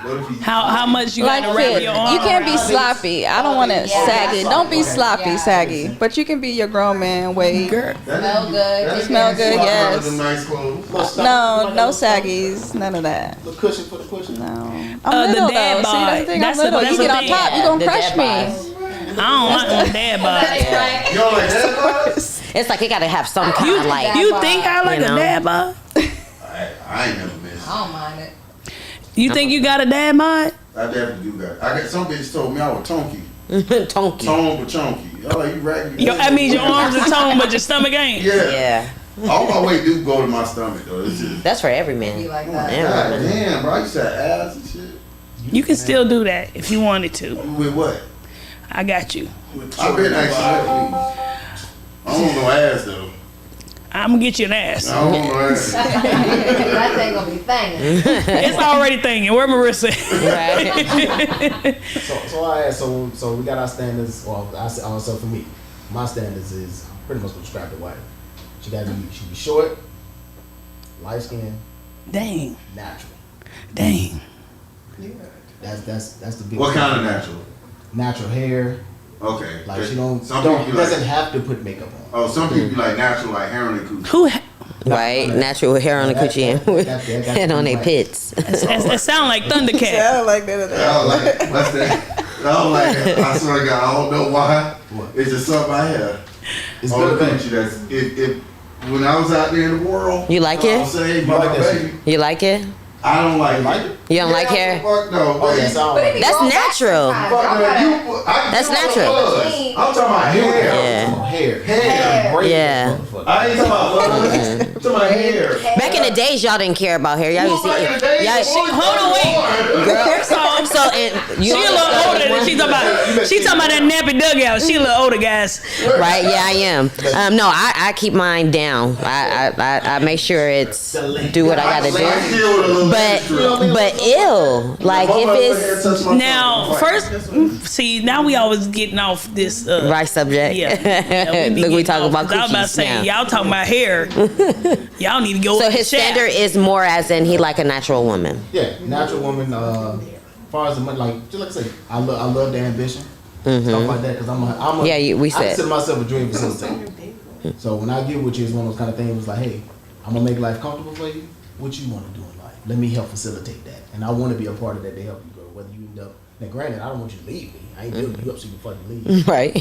What if he? How much you Like got to wrap fit. your arm You can't be around? sloppy. I don't want to Yeah. saggy. Don't be sloppy, Yeah. saggy. But you can be your grown man weight. Girl. Smell good. Smell good, yes. Them nice clothes. No saggies. None of that. the cushion for the cushion. No. I'm The little dad though. See, bod. that's the thing. I'm That's the- little. that's You the get on thing. top, you gonna The crush dad me. I don't like no dad bod. You don't like that, boss? It's like it gotta have some kind of like. You think I like You a know? dad bod? I ain't never been. I don't mind it. You think you got a dad bod? I definitely do that. I got some bitch told me I was tonky. Tonky. Tone but chunky. Oh, like you raggedy. I mean, your arms are toned, but your stomach ain't. Yeah. Yeah, All my weight do go to my stomach though. It's just. that's for every Be man. like God that. damn, bro. I used to have ass and shit. You can still do that if you wanted to. With what? I got you. I've been actually. I don't want no ass though. I'm gonna get you an ass. I don't want no ass. That thing gonna be thangin'. It's already thinking. Where Marissa? Right. So I asked, so we got our standards. Well, I said also for me, my standards is pretty much described the wife. She be short, light skin, Dang. natural. Dang. That's the big. What kind of natural? Natural hair. Okay. Like she don't Some people be doesn't like. have to put makeup on. Oh, some people be like natural, like hair on their coochie. Who? Right? Natural hair on the coochie and on their pits. It sound like Thundercat. I like that. I don't like it. What's that? I don't like it. I swear to God, I don't know why. It's just something I have. It's On the good. country. That's if when I was out there in the world. You like I it? was saved You by like my that baby. You like it? I don't like Like it. it? You don't like hair? Fuck no. Oh, baby. yeah, sound But it like be That's grown back natural. sometimes. Fuck Y'all no. gotta- That's I'm natural. talking about hair. Yeah. hair. Great Yeah. motherfucker. I ain't talking about buzz. I'm talking about hair. Back in the days, y'all didn't care about hair. Y'all used to Hold on, wait. So and you She a little older than she talking about. She talking about that nappy dugout. She a little older, guys. Right? Yeah, I am. No, I keep mine down. I make sure it's do what I gotta do. But ill. Like if it's Now, first, see, now we always getting off this. right subject. Yeah. be Look, we getting talking off, about 'cause I was about to coochies say, now. y'all talking about hair. Y'all need to go. So with his the shaft. standard is more as in he like a natural woman. Yeah, natural woman. As far as the money, like just like I say, I love the ambition, stuff like that. Because I'm a Yeah, we I said. consider myself a dream facilitator. So when I get with you, it's one of those kind of things. It's like, hey, I'm gonna make life comfortable for you. What you want to do in life? Let me help facilitate that, and I want to be a part of that to help you grow. Whether you end up now, granted, I don't want you to leave me. I ain't building you up so you can fucking leave. Right.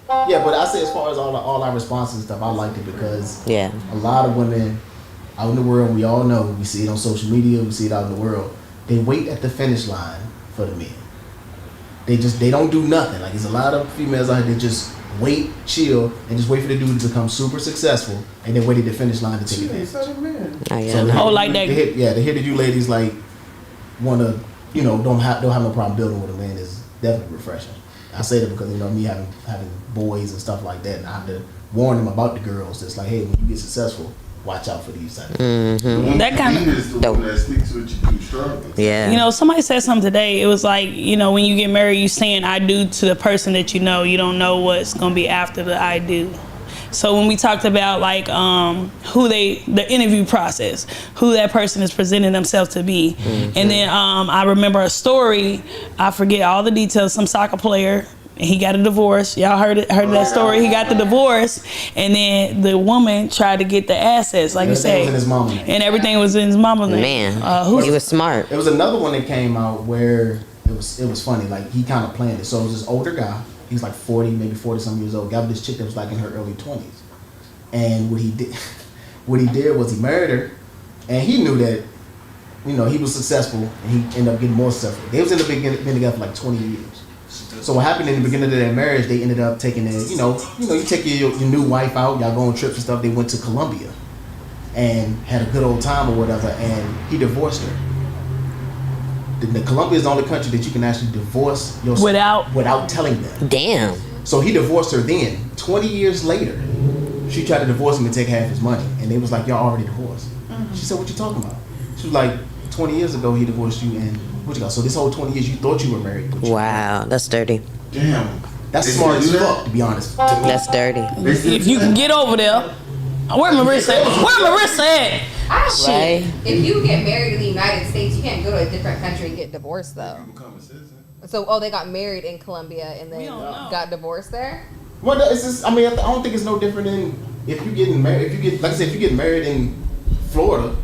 But, yeah, but I say as far as all our responses and stuff, I liked it because Yeah. a lot of women out in the world, we all know, we see it on social media, we see it out in the world. They wait at the finish line for the men. They don't do nothing. Like there's a lot of females out here that just wait, chill, and just wait for the dude to become super successful, and then wait at the finish line to take advantage. Oh, yeah. So no. Oh, like that. to hear that you ladies like want to, don't have no problem building with a man is definitely refreshing. I say that because me having boys and stuff like that, and I have to warn them about the girls. It's like, hey, when you get successful, watch out for these type of things. That kind of- is the one that sticks with you through struggles. Yeah. You know, somebody said something today. It was like, when you get married, you saying I do to the person that you know. You don't know what's gonna be after the I do. So when we talked about like the interview process, who that person is presenting themselves to be, and then I remember a story. I forget all the details. Some soccer player. He got a divorce. Y'all heard that story. He got the divorce, and then the woman tried to get the assets, like you Everything say, was in his mama's name. and everything was in his mama's name. Man, he was smart. There was another one that came out where it was funny. Like he kind of planned it. So it was this older guy. He was like 40, maybe 40 some years old. Got with this chick that was like in her early 20s. And what he did was he married her, and he knew that, he was successful, and he ended up getting more successful. They was in the beginning been together for like 20 years. So what happened in the beginning of their marriage? They ended up taking their, you take your new wife out, y'all go on trips and stuff. They went to Colombia, and had a good old time or whatever. And he divorced her. The Colombia is the only country that you can actually divorce your without telling them. Damn. So he divorced her then. 20 years later, she tried to divorce him and take half his money. And they was like, y'all already divorced. She said, what you talking about? She was like, 20 years ago he divorced you, and what you got? So this whole 20 years you thought you were married. But Wow, that's dirty. Damn. that's They smart still as do that? fuck, to be honest. To me. That's dirty. If you can get over there, where Marissa at? Where Marissa at? I don't Right. If you get married in the United States, you can't go to a different country and get divorced though. Become a citizen. So, they got married in Colombia and then don't know. got divorced there? Well, it's just, I don't think it's no different than if you getting married. If you get married in Florida,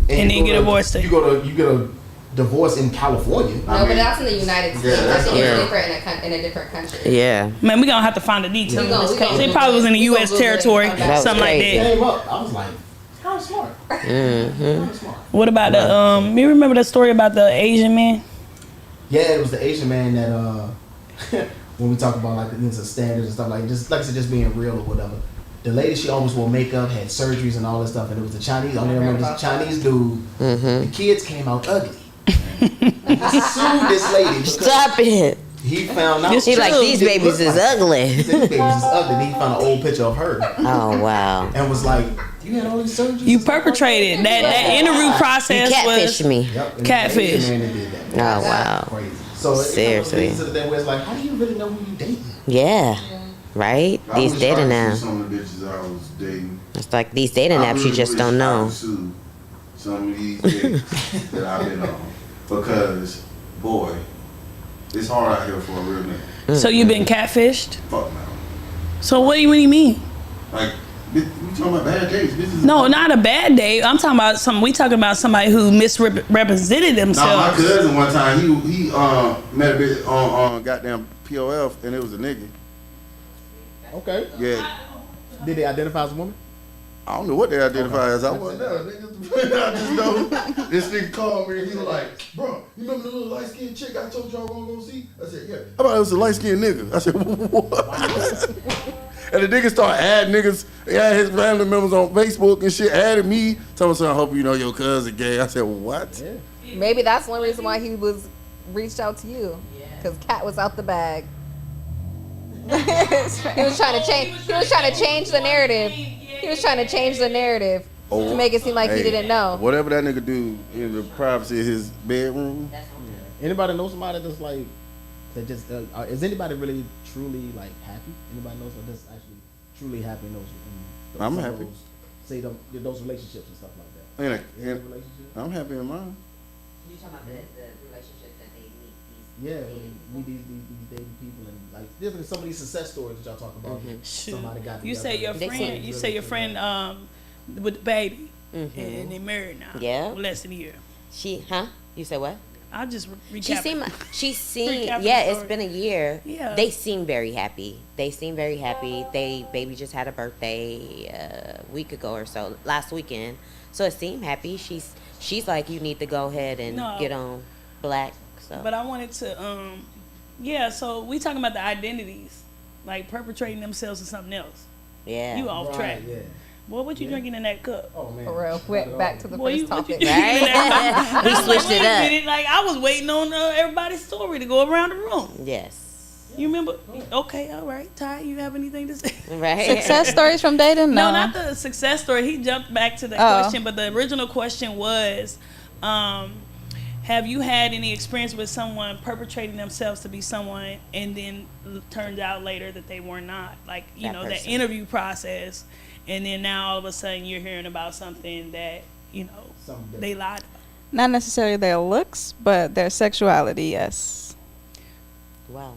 And you then go get to- divorced there. you get a divorce in California. No, but that's in the United States. I think yeah. it's different in a different country. Yeah. Man, we gonna have to find the details We on gonna- this we case. gonna It probably was in the Google it. U.S. We gonna territory, Google it. something like crazy. that. Came up, I was like, kind of smart. Kind of smart. What about the you remember the story about the Asian man? Yeah, it was the Asian man that when we talk about like the standards and stuff like I said, just being real or whatever. The lady, she always wore makeup, had surgeries and all this stuff, and it was the Chinese. I only remember this Chinese dude. The kids came out ugly. He sued this lady because Stop it. he found out. This He like, these babies is He ugly. said, these babies is ugly. Then he found an old picture of her Oh, wow. and was like, "You had all these surgeries." You perpetrated that interview You process catfished was me. Yep, and Catfish. the Asian man that did that. Oh, wow. Crazy. So Seriously. it comes to the day where it's like, how do you really know who you dating? Yeah. Right? I These wish dating I could now. see some of the bitches I was dating. It's like these dating I apps, you really just wish don't I know. could sue some of these dates that I've been on, because boy, it's hard out here for a real nigga. so you've been catfished. Fuck no. So what do you mean? Like we You talking about bad dates? No, not a bad date. I'm talking about we talking about somebody who misrepresented No, themselves. my cousin one time he met a bitch on goddamn POF and it was a nigga. Okay. Yeah. Did they identify as a woman? I don't know what they identify as. I wasn't there. Nigga. I just know this nigga called me and he was like, bro, you remember the little light skinned chick I told you I wasn't gonna see? I said, yeah. How about it was a light skinned nigga? I said, what? And the nigga started adding niggas. He had his family members on Facebook and shit, added me. Told me, I hope you know your cousin gay. I said, what? Yeah. Maybe that's one reason why he was reached out to you. Because Cat was out the bag. He was trying to change. He was trying to change the narrative. He was trying to change the narrative to make it seem like he didn't know. Whatever that nigga do in the privacy of his bedroom. Anybody know somebody that's like that? Just is anybody really truly like happy? Anybody knows that's actually truly happy in those? I'm some of happy. Those, say those relationships and stuff like that. And, Is there a relationship? I'm happy in mine. You talking about the relationship that they meet these? Yeah, when these dating people and like there's some of these success stories that y'all talk about. Somebody got You say your together. friend. You say your friend with the baby, and they married now. Yeah. Less than a year. You say what? I'll just recap. She seemed, Recap the yeah, it's story. been a year. Yeah. They seem very happy. Baby just had a birthday a week ago or so, last weekend. So it seemed happy. She's like, you need to go ahead and get on Black. So. But I wanted to, so we talking about the identities, like perpetrating themselves in something else. Yeah. You off track. Yeah. Boy, what you drinking in that cup? Oh man. For real. Went back to the Boy, first topic. Right? We switched it up. Like I was waiting on everybody's story to go around the room. Yes. You remember? Okay, all right. Ty, you have anything to say? Right. Success stories from dating? No, not the success story. He jumped back to the question, but the original question was, have you had any experience with someone perpetrating themselves to be someone and then turned out later that they were not? Like, that interview process, and then now all of a sudden you're hearing about something that, they lied about. Not necessarily their looks, but their sexuality, yes. Wow.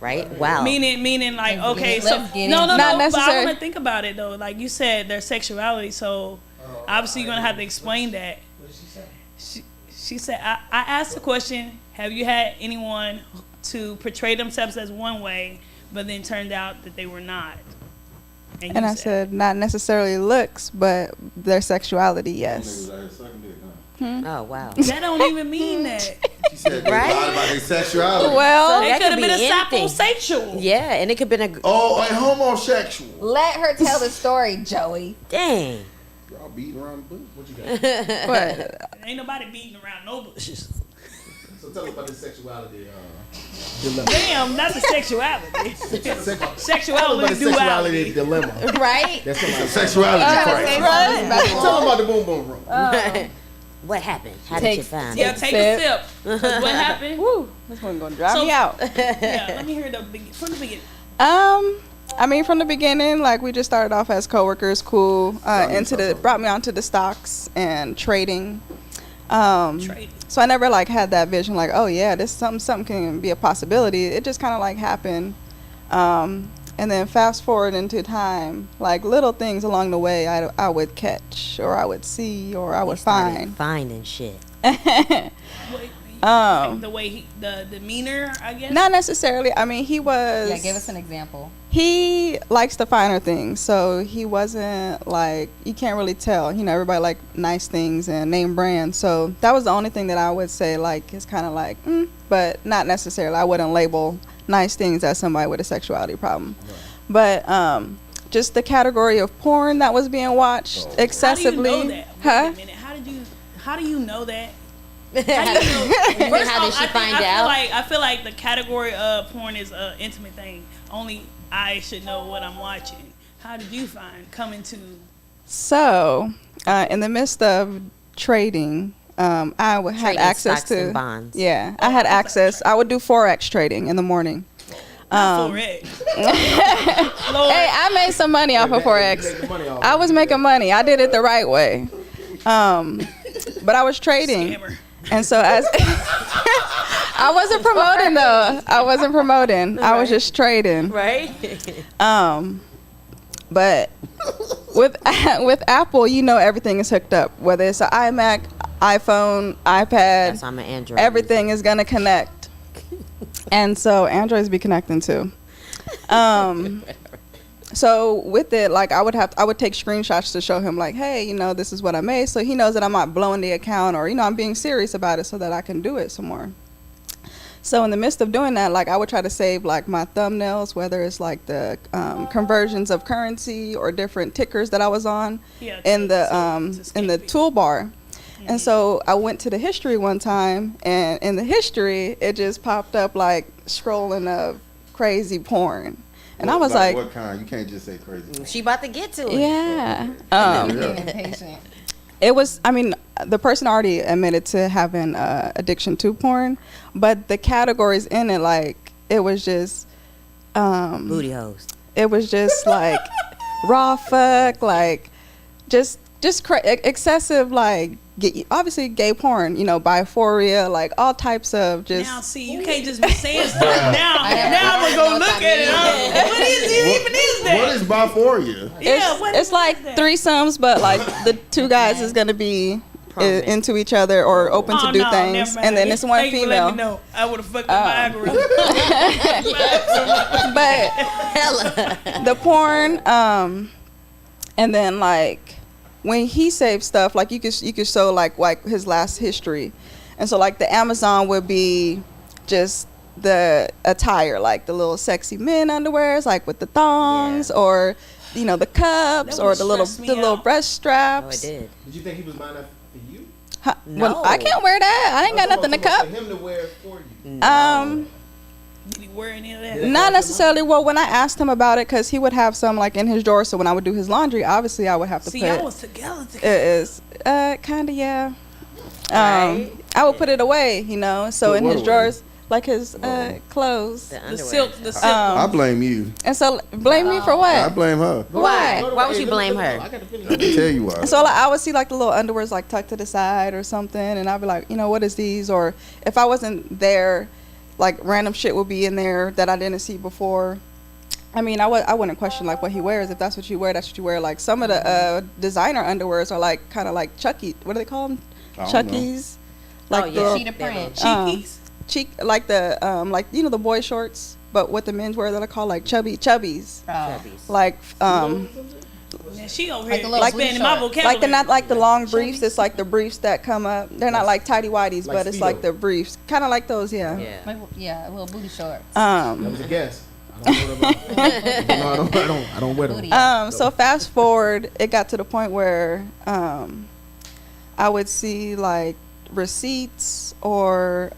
Right? Wow. Meaning like, okay, so Let's get no, into but Not I necessary. want to think about it though. Like you said, their sexuality. So obviously you're gonna have to explain that. What did she say? She said, I asked the question, have you had anyone to portray themselves as one way, but then turned out that they were not? And I said, not necessarily looks, but their sexuality, yes. Oh, wow. that don't even mean that. She said they lied about their sexuality. Well, It that could have could been a be anything. saposexual. Yeah, and it could have been a... Oh, and homosexual. Let her tell the story, Joey. Dang. Y'all beating around the bush. What you got? but Ain't nobody beating around no bushes. So tell us about this sexuality dilemma. Damn, that's a sexuality. Sexuality Sexuality duality. dilemma. Right? That's somebody. Sexuality crisis. Tell them about the boom boom room. What happened? How did you find Yeah, it? take a sip. 'Cause what happened? woo, this one's gonna drive So- me out. Yeah, let me hear from the beginning. I mean, from the beginning, like we just started off as coworkers, cool. Brought me onto the stocks and trading. Trading. So I never like had that vision, like, oh yeah, this something can be a possibility. It just kind of like happened. And then fast forward into time, like little things along the way, I would catch, or I would see, or I would find. Finding shit. Like the way the demeanor, I guess. Not necessarily. I mean, he was. Yeah, give us an example. He likes the finer things, so he wasn't like, you can't really tell. Everybody like nice things and name brands. So that was the only thing that I would say, like, it's kind of like, but not necessarily. I wouldn't label nice things as somebody with a sexuality problem. Right. But just the category of porn that was being watched excessively. How do you know that? Huh? Wait a minute. How do you know that? How did she find out? I feel like the category of porn is an intimate thing. Only I should know what I'm watching. How did you come into? So, in the midst of trading, I had Trading access stocks to and bonds. Yeah, I had access. I would do Forex trading in the morning. Forex. Hey, I made some money off of Forex. I was making money. I did it the right way. But I was trading. Scammer. And so as I wasn't promoting though. I wasn't promoting. I was just trading. Right? But with Apple, you know everything is hooked up. Whether it's an iMac, iPhone, iPad, That's why I'm an Android. everything is gonna connect. And so Androids be connecting too. So with it, like I would take screenshots to show him like, hey, you know, this is what I made, so he knows that I'm not blowing the account, or, you know, I'm being serious about it so that I can do it some more. So in the midst of doing that, like I would try to save like my thumbnails, whether it's like the conversions of currency or different tickers that I was on in the toolbar. And so I went to the history one time, and in the history, it just popped up like scrolling of crazy porn. And I was like, what kind? You can't just say crazy. She about to get to it. yeah. Impatient. It was, I mean, the person already admitted to having addiction to porn, but the categories in it, like, it was just Booty hoes. it was just like raw fuck, like just excessive, like obviously gay porn, you know, biphoria, like all types of just. Now, see, you can't just be saying stuff. Now I'm gonna go look at it. What is that? What is biphoria? It's like threesomes, but like the two guys is gonna be into each other or open to do things, and then it's one Thank you for letting female. me know. I would have fucked up my algorithm. But the porn, and then like when he saved stuff, like you could show like his last history, and so like the Amazon would be just the attire, like the little sexy men underwears, like with the thongs, or you know, the cups, That or would the little stress me out. breast straps. Oh, it did. Did you think he was buying that for you? Huh, No. well, I can't wear that. I ain't got nothing to cup. For him to wear for you. Did he wear any of that? Not necessarily. Well, when I asked him about it, because he would have some like in his drawer, so when I would do his laundry, obviously I would have to See, put. y'all was together. It is kind of, yeah. Right. I would put it away, you know. So Put in what his away? drawers, like his clothes. The The underwear. silk, the silk. I blame you. And so blame me for I what? blame her. Why? Why would you blame her? I got to finish. I can tell you why. So like, I would see like the little underwears like tucked to the side or something, and I'd be like, you know, what is these? Or if I wasn't there, like random shit would be in there that I didn't see before. I mean, I wouldn't question like what he wears. If that's what you wear, that's what you wear. Like some of the designer underwears are like kind of like Chucky. What do they call them? I don't know. Chuckies. Oh, Like yeah. the Cheetah print. Cheekies. cheek, like the like you know the boy shorts, but what the men's wear that are called like chubbies. Oh. Chubbies. Like Man, she over Like here a little expanding blue my short. vocabulary. like the not like the long briefs. It's like the briefs that come up. They're not like tidy whities, Like but it's Speedo. like the briefs, kind of like those. Yeah. Yeah. Like, yeah, a little booty shorts. That was a guess. I don't know about. No, I don't wear them. Booty. So fast forward, it got to the point where I would see like receipts or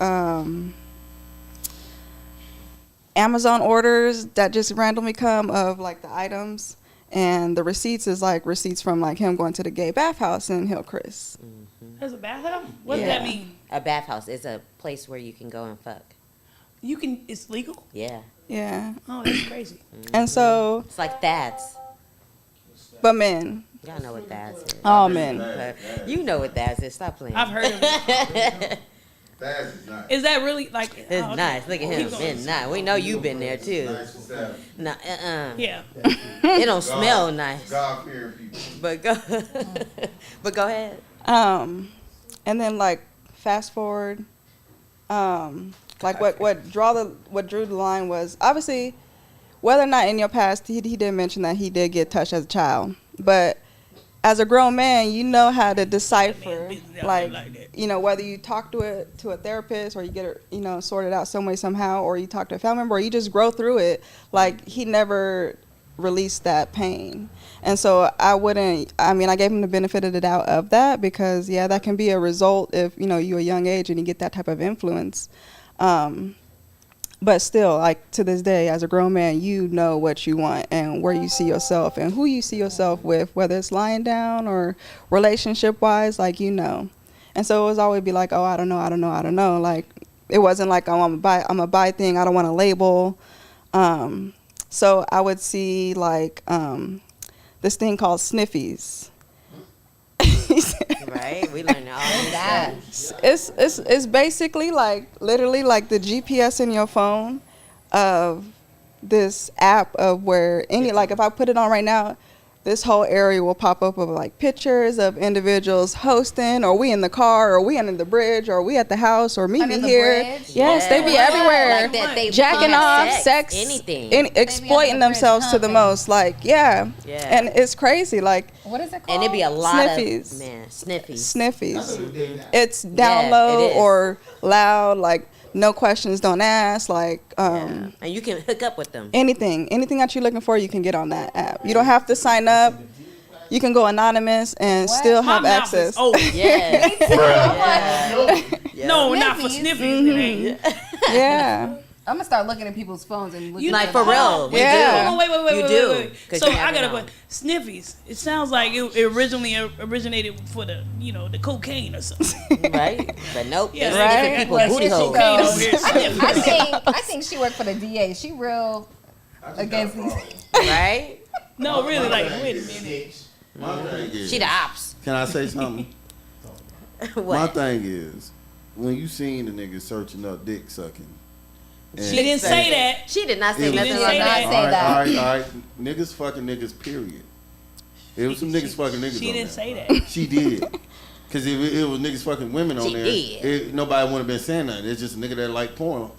Amazon orders that just randomly come of like the items, and the receipts is like receipts from like him going to the gay bathhouse in Hillcrest. There's a bathhouse? What does Yeah. that mean? A bathhouse is a place where you can go and fuck. You can, it's legal? Yeah. Yeah, Oh, that's crazy. and so It's like Thad's. but men, Y'all know what Thad's is. all men. You know what Thad's is. Stop playing. I've heard of it. That is nice. Is that really like? It's oh, okay. nice. Look at him. Keep going. It's nice. We know you've been there too. Nice for Saturday. No, Yeah. It don't smell nice. God fearing people. But go. But go ahead. And then like fast forward, like what drew the line was obviously whether or not in your past he did mention that he did get touched as a child, but as a grown man, you know how to decipher, like you know, whether you talk to a therapist or you get it, you know, sorted out some way somehow, or you talk to a family member, or you just grow through it. Like he never released that pain, and so I gave him the benefit of the doubt of that, because yeah, that can be a result if you know you're a young age and you get that type of influence. But still, like to this day, as a grown man, you know what you want and where you see yourself and who you see yourself with, whether it's lying down or relationship wise, like you know. And so it was always be like, oh, I don't know. Like it wasn't like, oh, I'm a buy thing. I don't want to label. So I would see like this thing called sniffies. Right? We learned all of that. It's basically like literally like the GPS in your phone of this app of where any, like if I put it on right now, this whole area will pop up of like pictures of individuals hosting, or we in the car, or we under the bridge, or we at the house, or meet Under me the here. bridge? Yes, they be Yeah. everywhere. Like that they Jacking love off, sex, anything. and exploiting under the bridge themselves to the humping. most. Like, yeah. Yeah. And it's crazy. Like, What is it called? And it'd be a lot Sniffies. of sniffies. sniffies. It's down Yeah, low it is. or loud, like no questions, don't ask, like Yeah. And you can hook up with them. anything that you're looking for, you can get on that app. You don't have to sign up. You can go anonymous and still My have mouth access. is open. Yeah. No, not for Sniffies. sniffies. It ain't. Yeah. I'm gonna start looking at people's phones and looking Like at for them. real. We Yeah. do. Hold on, wait, You wait, do, wait. 'cause So you I have it gotta on. put sniffies. It sounds like it originally originated for the, the cocaine or something. Right? But nope. Yeah, It's right. different people's Well, booty here she holes. Cocaine goes. over here sniffing. I think she worked for the DA. She real against these. Right? No, really, like, wait a minute. My thing is, She the ops. can I say something? My What? thing is, when you seen the nigga searching up dick sucking. and- She didn't say that. She did not say It was- nothing didn't like say that. that. Say that. All right. Niggas fucking niggas, period. It was some niggas fucking niggas She on didn't there. say that. She did. Because if it was niggas fucking women on She there, did. nobody would have been saying nothing. It's just a nigga that like porn.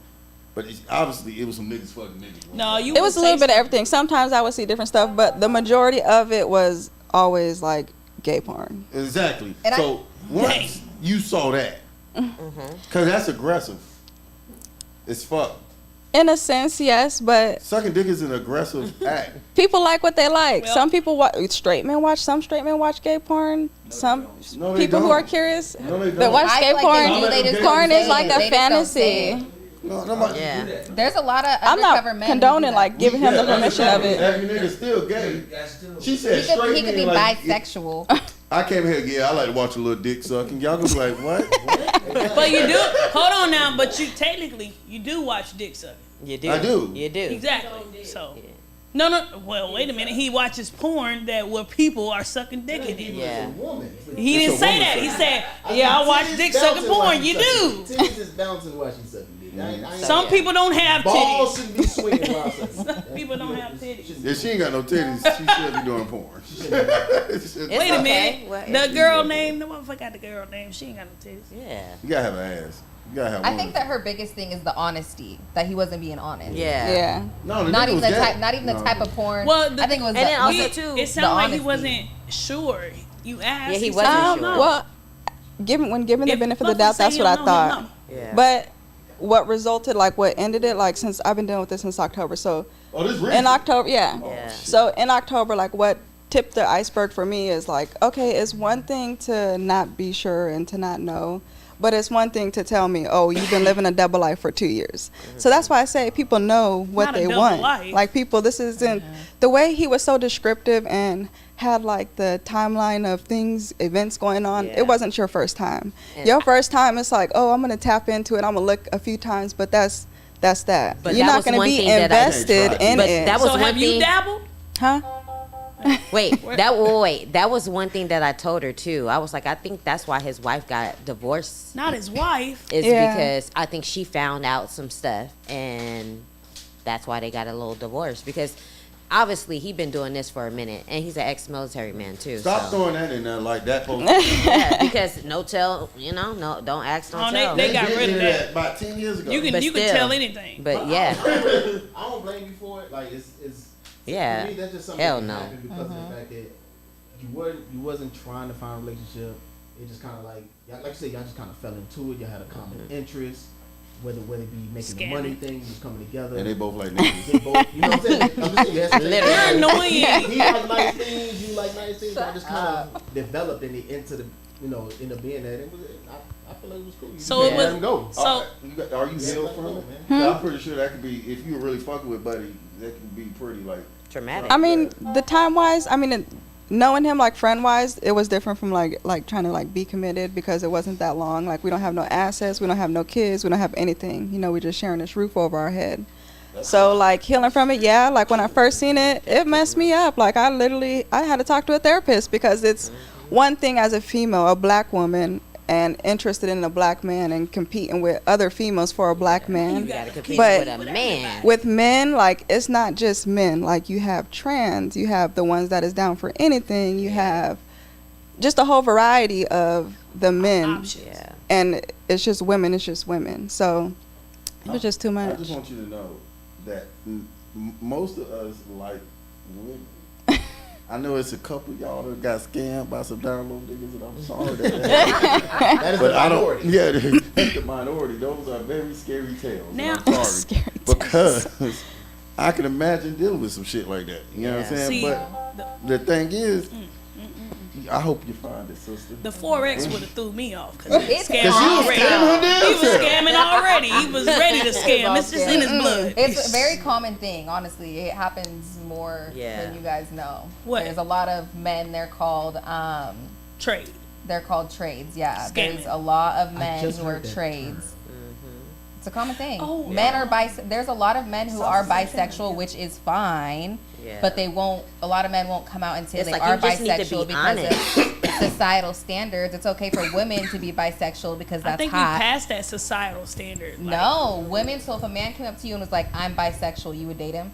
But obviously, it was some niggas fucking niggas. No, you. It was a little bit of everything. Sometimes I would see different stuff, but the majority of it was always like gay porn. Exactly. And So once you saw that, because that's aggressive. It's fuck. In a sense, yes, but Sucking dick is an aggressive act. people like what they like. Well- Some people watch straight men watch. Some straight men watch gay porn. Some No, they people who don't. are curious No, they that don't. watch I gay like porn. they do, they just Porn don't is say like it. a They just don't say fantasy. it. No, Yeah. There's a lot of I'm undercover not men. condoning like giving him the Yeah, permission of it. Every nigga still gay. She said He straight could men, be like, bisexual. I came here, yeah, I like to watch a little dick sucking. Y'all gonna be like, what? But you do. Hold on now. But you technically you do watch dick sucking. You do. I do. You do. Exactly. So. No. Well, wait a minute. He watches porn where people are sucking dick in it. Yeah. He It's didn't a say woman that. thing. He said, "Yeah, I watch dick sucking porn." You do. Titties is bouncing while she's sucking dick. I ain't- Some people don't have balls titties. shouldn't be swinging while sucking. Some people don't have titties. If she ain't got no titties, she should be doing porn. It's Wait a okay. minute. Well, The girl name. No one forgot the girl name. She ain't got no titties. Yeah. You gotta have an ass. You gotta have I one. think that her biggest thing is the honesty. That he wasn't being honest. Yeah. Yeah. No, the Not nigga even was the gay. type. Not even the No. type of porn. Well, I think it was. and then also He- too, it sounded like he honesty. wasn't sure. You asked. Yeah, he he wasn't said, sure. "I don't know." Well, given the If benefit of the motherfuckers doubt, say that's you what I don't know, you thought. don't Yeah. But what resulted, like what ended it, like since I've been dealing with this since October. So Oh, this in recent. October, yeah. Yeah. So in October, like what tipped the iceberg for me is like, okay, it's one thing to not be sure and to not know, but it's one thing to tell me, oh, you've been living a double life for 2 years. So that's why I say people know what Not a they double want. life. Like people, this isn't the way he was so descriptive and had like the timeline of things, events going on. Yeah. It wasn't your first time. And Your first time, it's like, oh, I'm gonna tap into it. I'm gonna look a few times, but that's that. But You're that not was gonna one be thing that I- invested in But it. that was So one have you thing. dabbled? Huh? Wait, that was one thing that I told her too. I was like, I think that's why his wife got divorced. Not his wife. Is Yeah. because I think she found out some stuff, and that's why they got a little divorce. Because obviously he been doing this for a minute, and he's an ex-military man too. Stop so. throwing that in there like that. Folks. Yeah, because no tell, no, don't ask, don't Oh, tell. they got did rid of do that. about 10 years ago. You can But you can still. tell anything. But yeah, I don't blame you for it. Like it's Yeah. For me, that's just something Hell that no. happened because of the fact that you wasn't trying to find a relationship. It just kind of like y'all, like you said, y'all just kind of fell into it. Y'all had a common interest, whether it be making the money Scamming. thing, just coming together. And they both like niggas. They both, you know what I'm saying? I'm just saying, you have to- Literally. You're annoying. He like nice things, you like nice things. I just kind of developed into the, end up being that. It was, I feel like it was cool. You So just it let was- him go. So Are you Yeah, healed let from go, it? man. 'Cause I'm pretty sure that could be, if you were really fucking with Buddy, that could be pretty like. traumatic. I mean, the time wise, I mean, knowing him like friend wise, it was different from like trying to like be committed because it wasn't that long. Like we don't have no assets, we don't have no kids, we don't have anything. We're just sharing this roof over our head. So like healing from it, yeah. Like when I first seen it, it messed me up. Like I had to talk to a therapist because it's one thing as a female, a black woman, and interested in a black man and competing with other females for a black man. You gotta compete But with a man. with men, like, it's not just men. Like, you have trans, you have the ones that is down for anything, you have just a whole variety of the men. Options. Yeah. And it's just women. So it was just too I much. just want you to know that most of us like women. I know it's a couple of y'all that got scammed by some down low niggas, and I'm sorry That is but the I don't. minority. Yeah, that's the minority. Those are very scary tales. Now- and I'm sorry Scary because I can imagine dealing with some shit like that. You know what I'm Yeah. saying? See, But the thing is, I hope you find it, sister. The Forex would have threw me off because he It's scammed Cause you was already. scamming her damn He was self. scamming already. He was ready to scam. It's just in his blood. It's a very common thing, honestly. It happens more Yeah. than you guys know. What? There's a lot of men. They're called trade. trades. Yeah, Scamming. there's a lot of men just who are heard that trades. It's a common thing. Oh, Men are There's a lot of men who are bisexual, which is fine. Yeah. But they won't. A lot of men won't come out and say It's they like are you just need to bisexual be because honest. of societal standards. It's okay for women to be bisexual because I that's think we hot. passed that societal standard. Like, No, women. So if a man came up to you and was like, "I'm bisexual," you would date him.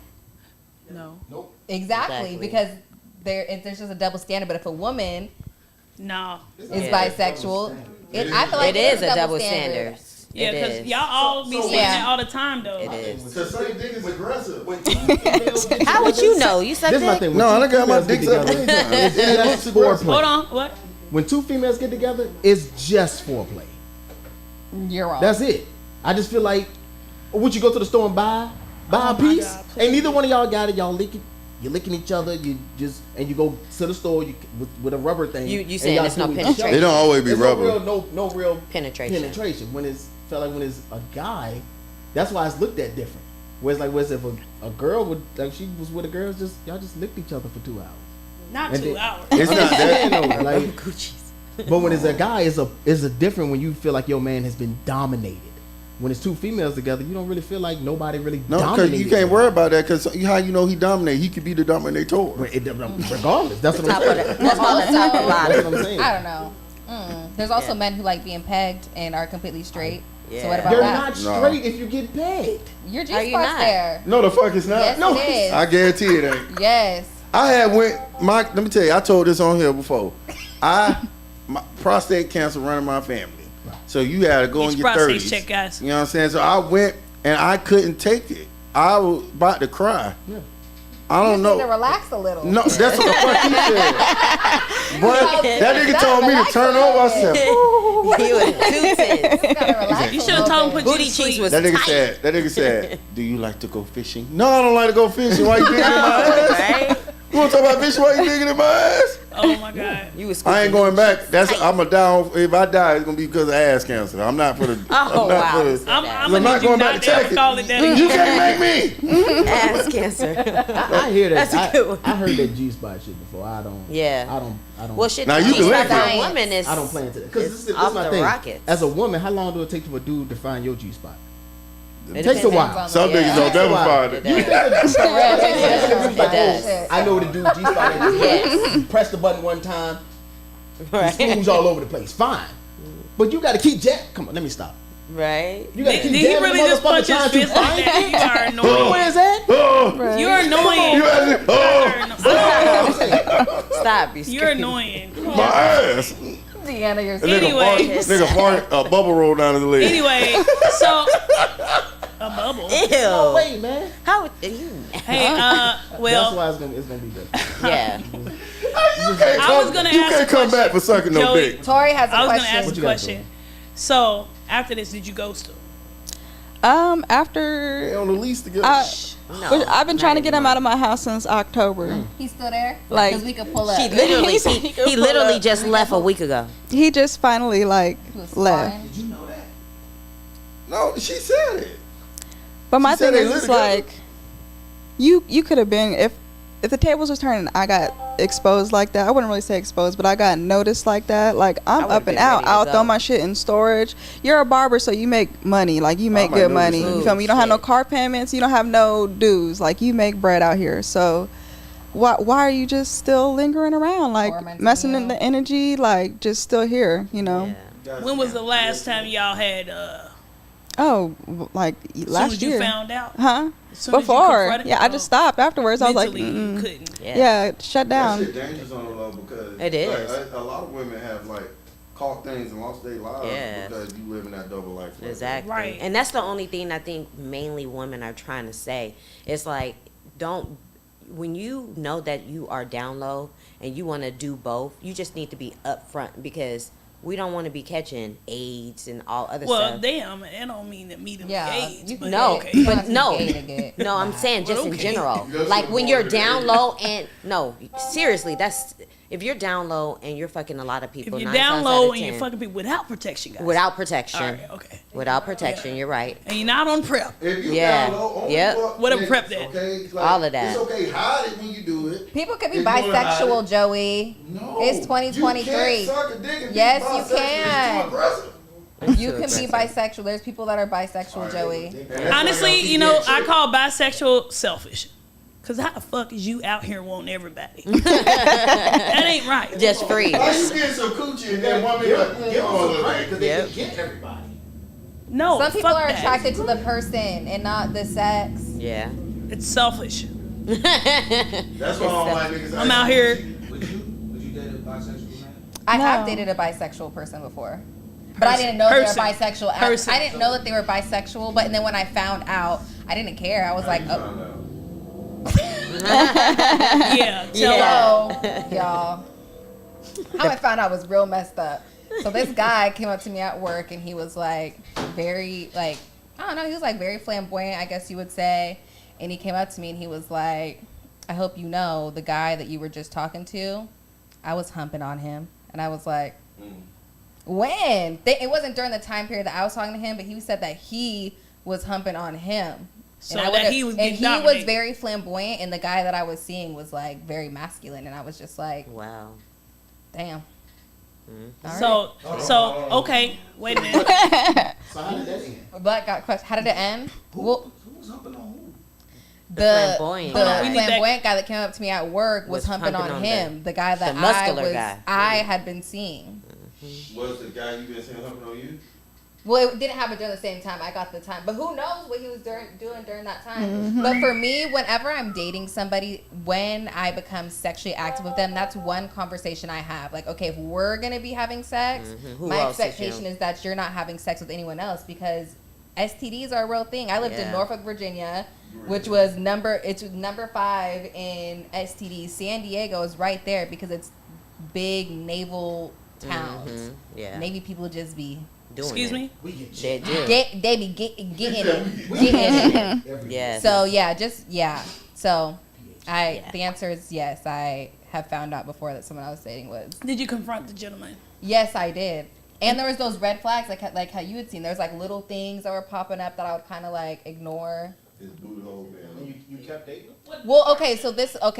No. Exactly, Exactly. because there's just a double standard. But if a woman No. is Yeah. bisexual, I feel like It is a double standard. Yeah, It because is. y'all all be saying Yeah. that all the time, though. It is. Because some dick is aggressive. How would you know? You suck This is my dick? thing. No, I When done got my two females dicks get up together, many times. it's just foreplay. Hold on. What? When two females get together, it's just foreplay. You're wrong. That's it. I just feel like, would you go to the store and buy Oh a my piece? God, Ain't neither one of y'all got it. Y'all you're licking each other. You go to the store with a rubber thing. You and saying y'all there's no do each penetration? other. It don't always be There's rubber. No real Penetration. When it's when it's a guy, that's why it's looked at different. Whereas if a girl would like she was with a girl, y'all just licked each other for 2 hours. Not And 2 then- hours. It's not that. No, like, but when it's a guy, it's a different when you feel like your man has been dominated. When it's two females together, you don't really feel like nobody really No, because dominated. you can't worry about that. Because how you know he dominate? He could be the dominator. Regardless, that's what Top I'm of saying. the, that's called the top of That's bottom. what I'm saying. I don't know. There's also Yeah. men who like being pegged and are completely straight. So Yeah. what about You're that? not straight if you get pegged. Your Are you G-spot's not? there. No, the fuck it's not. Yes, no, it is. I guarantee it ain't. Yes. I had let me tell you, I told this on here before. My prostate cancer running my family. So you had to go Get in your your prostate 30s. check, guys. You know what I'm saying? So I went and I couldn't take it. I was about to cry. Yeah. I don't You need to know. relax a little. No, that's what the fuck he said. But that nigga told me to turn over. I said, He was too tense. You gotta relax You a should have little told him bit. put you Booty to cheeks sleep. was that nigga said, do you like to go fishing? No, I don't like to go fishing. Why you digging in my ass? Right? You want to talk about fishing? Why you digging in my ass? Oh my God. You was I ain't going back. I'm a down. If I die, it's gonna be because of ass cancer. I'm not for the. Oh, I'm not wow. for You the. said I'm that. I'm gonna not need you going not back to to check ever it. call it that You again. can't make me. Ass cancer. I hear that. That's a good one. I heard that G-spot shit before. I don't. Yeah. I don't. Well, shit. Now, the you can G-spot lick for it. a woman is. I don't plan to. Because it's this is off my the thing. rockets. As a woman, how long do it take to a dude to find your G-spot? It takes a depends while. on- Some yeah. niggas don't never Wow. find It it. does. It does. I know the dude G-spot. Yes. You press the button one time, Right. screws all over the place. Fine, but you got to keep Come on, let me stop. Right. You got to Did keep he jamming really the just punch motherfucker his trying to fist like find that? it. You are annoying. Where's that? Oh, You're annoying. you had it. Oh, Stop. You You're annoying. Come on. my ass. Deanna, you're That Anyway. nigga fart, a bubble roll down his leg. Anyway, so a bubble. Ew. Wait, man. How are you? Hey, That's well, why it's gonna be good. Yeah. I was gonna you ask can't a come question. back for sucking no Joey, dick. Tori has a I was gonna question. ask What a you got, question. So after this, did you ghost him? After On the lease together. No. I've been trying to get him out of my house since October. He's still there? Like- Because we could pull up. She literally, He said he could he pull literally up. just left a week ago. He just finally He was left. fine. No, she said it. But my She said thing they is, it's live like, you could have been if the tables was turning, I got exposed like that. I wouldn't really say exposed, but I got noticed like that. Like I'm would've up and been out. ready to I'll go. throw my shit in storage. You're a barber, so you make money. Like you make might good know money. this You too. feel me? You don't have no Shit. car payments. You don't have no dues. Like you make bread out here. So why are you just still lingering around? Like Tormenting messing you. in the energy. Like just still here. You know. Yeah. When was the last time y'all had? Oh, like As last soon as year. you found out. Huh? As soon as you Before. confronted- Yeah, I just stopped afterwards. I was like, Mentally, you mm-mm. couldn't. Yeah, shut That down. shit dangerous on the low because It is. Like, a lot of women have like caught things and lost their lives Yeah. because you live in that double life. like that. Exactly. Right. And that's the only thing I think mainly women are trying to say. It's like, when you know that you are down low and you want to do both, you just need to be upfront because we don't want to be catching AIDS and all other Well, stuff. damn, it don't mean that me to Yeah, be AIDS. you But No, okay. You but don't have to no. be gay to get- No, I'm saying just Well, in okay. general. That's Like what when you're I'm down saying. low and no, seriously, that's if you're down low and you're fucking a lot of If people. you're 9 down times out low of and you're 10, fucking people without protection, guys. without protection, All right, okay. without protection, you're right. And you're not on prep. If you Yeah. down low, only Yep. fuck What a niggas, prep that. Okay? All of that. It's okay, hide it when you do it. People could be If you wanna hide bisexual, it. Joey. No. It's 2023. You can't suck a dick and be Yes, you bisexual. can. It's too aggressive. You can be bisexual. There's people that are bisexual, Joey. And that's why Honestly, y'all you know, keep I that call bisexual selfish. Cause how the fuck is you out here wanting everybody? That ain't right. Just free. shit. Why you getting some coochie and then one Give minute them some credit because they Yep. can get everybody. No, Some people fuck are that. attracted to the person and not the sex. Yeah. It's selfish. That's why I don't like niggas. I'm out here. Would you date a bisexual man? I have No. dated a bisexual person before. But I didn't know they were Person. bisexual. Person. I didn't know that they were bisexual, but then when I found out, I didn't care. I was like, oh. Yeah. Tell Yeah. So, y'all, how I found out was real messed up. So this guy came up to me at work and he was like very like, I don't know, he was like very flamboyant, I guess you would say. And he came up to me and he was like, I hope you know the guy that you were just talking to, I was humping on him. And I was like, when? It wasn't during the time period that I was talking to him, but he said that he was humping on him. So And I that would've- he was and getting he was dominated. very flamboyant, and the guy that I was seeing was like very masculine, and I was just like, Wow. damn. All right. So okay. Wait a minute. So how did that end? But got question. How did it end? Well, Who was humping on who? the flamboyant the guy. We need that- flamboyant guy that came up to me at work was Was humping humping on on him. The guy that the muscular I guy. I had been seeing. Was the guy you been saying humping on you? Well, it didn't happen during the same time. I got the time, but who knows what he was doing during that time. But for me, whenever I'm dating somebody, when I become sexually active with them, that's one conversation I have. Like, okay, if we're gonna be having sex, Who my else is expectation you? is that you're not having sex with anyone else because STDs are a real thing. I lived in Yeah. Norfolk, Virginia, which was number 5 in STDs. San Diego is right there because it's big naval towns. Mhm. Yeah. Navy people just be Doing Excuse it. me. We get They shit. do. they be getting it, getting it. Every Yeah. So yeah. So Yeah. the answer is yes. I have found out before that someone I was dating was. Did you confront the gentleman? Yes, I did. And there was those red flags like how you had seen. There's like little things that were popping up that I would kind of like ignore. His booty hole, man. And you kept dating? Well,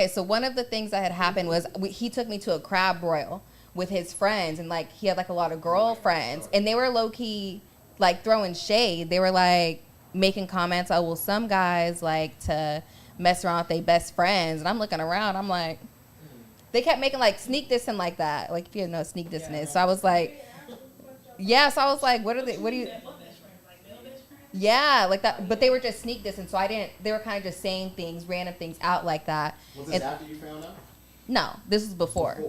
so one of the things that had happened was he took me to a crab broil with his friends, and like he had like a lot of girlfriends, and they were low key like throwing shade. They were like making comments, oh well, some guys like to mess around with their best friends, and I'm looking around, I'm like, they kept making like sneak dissing like that, like if you didn't know what sneak dissing is. So I was like, yeah, so I was like, what do you? Yeah, like that, but they were just sneak dissing, so they were kind of just saying things, random things out like that. Was this And- after you found out? No, this was before.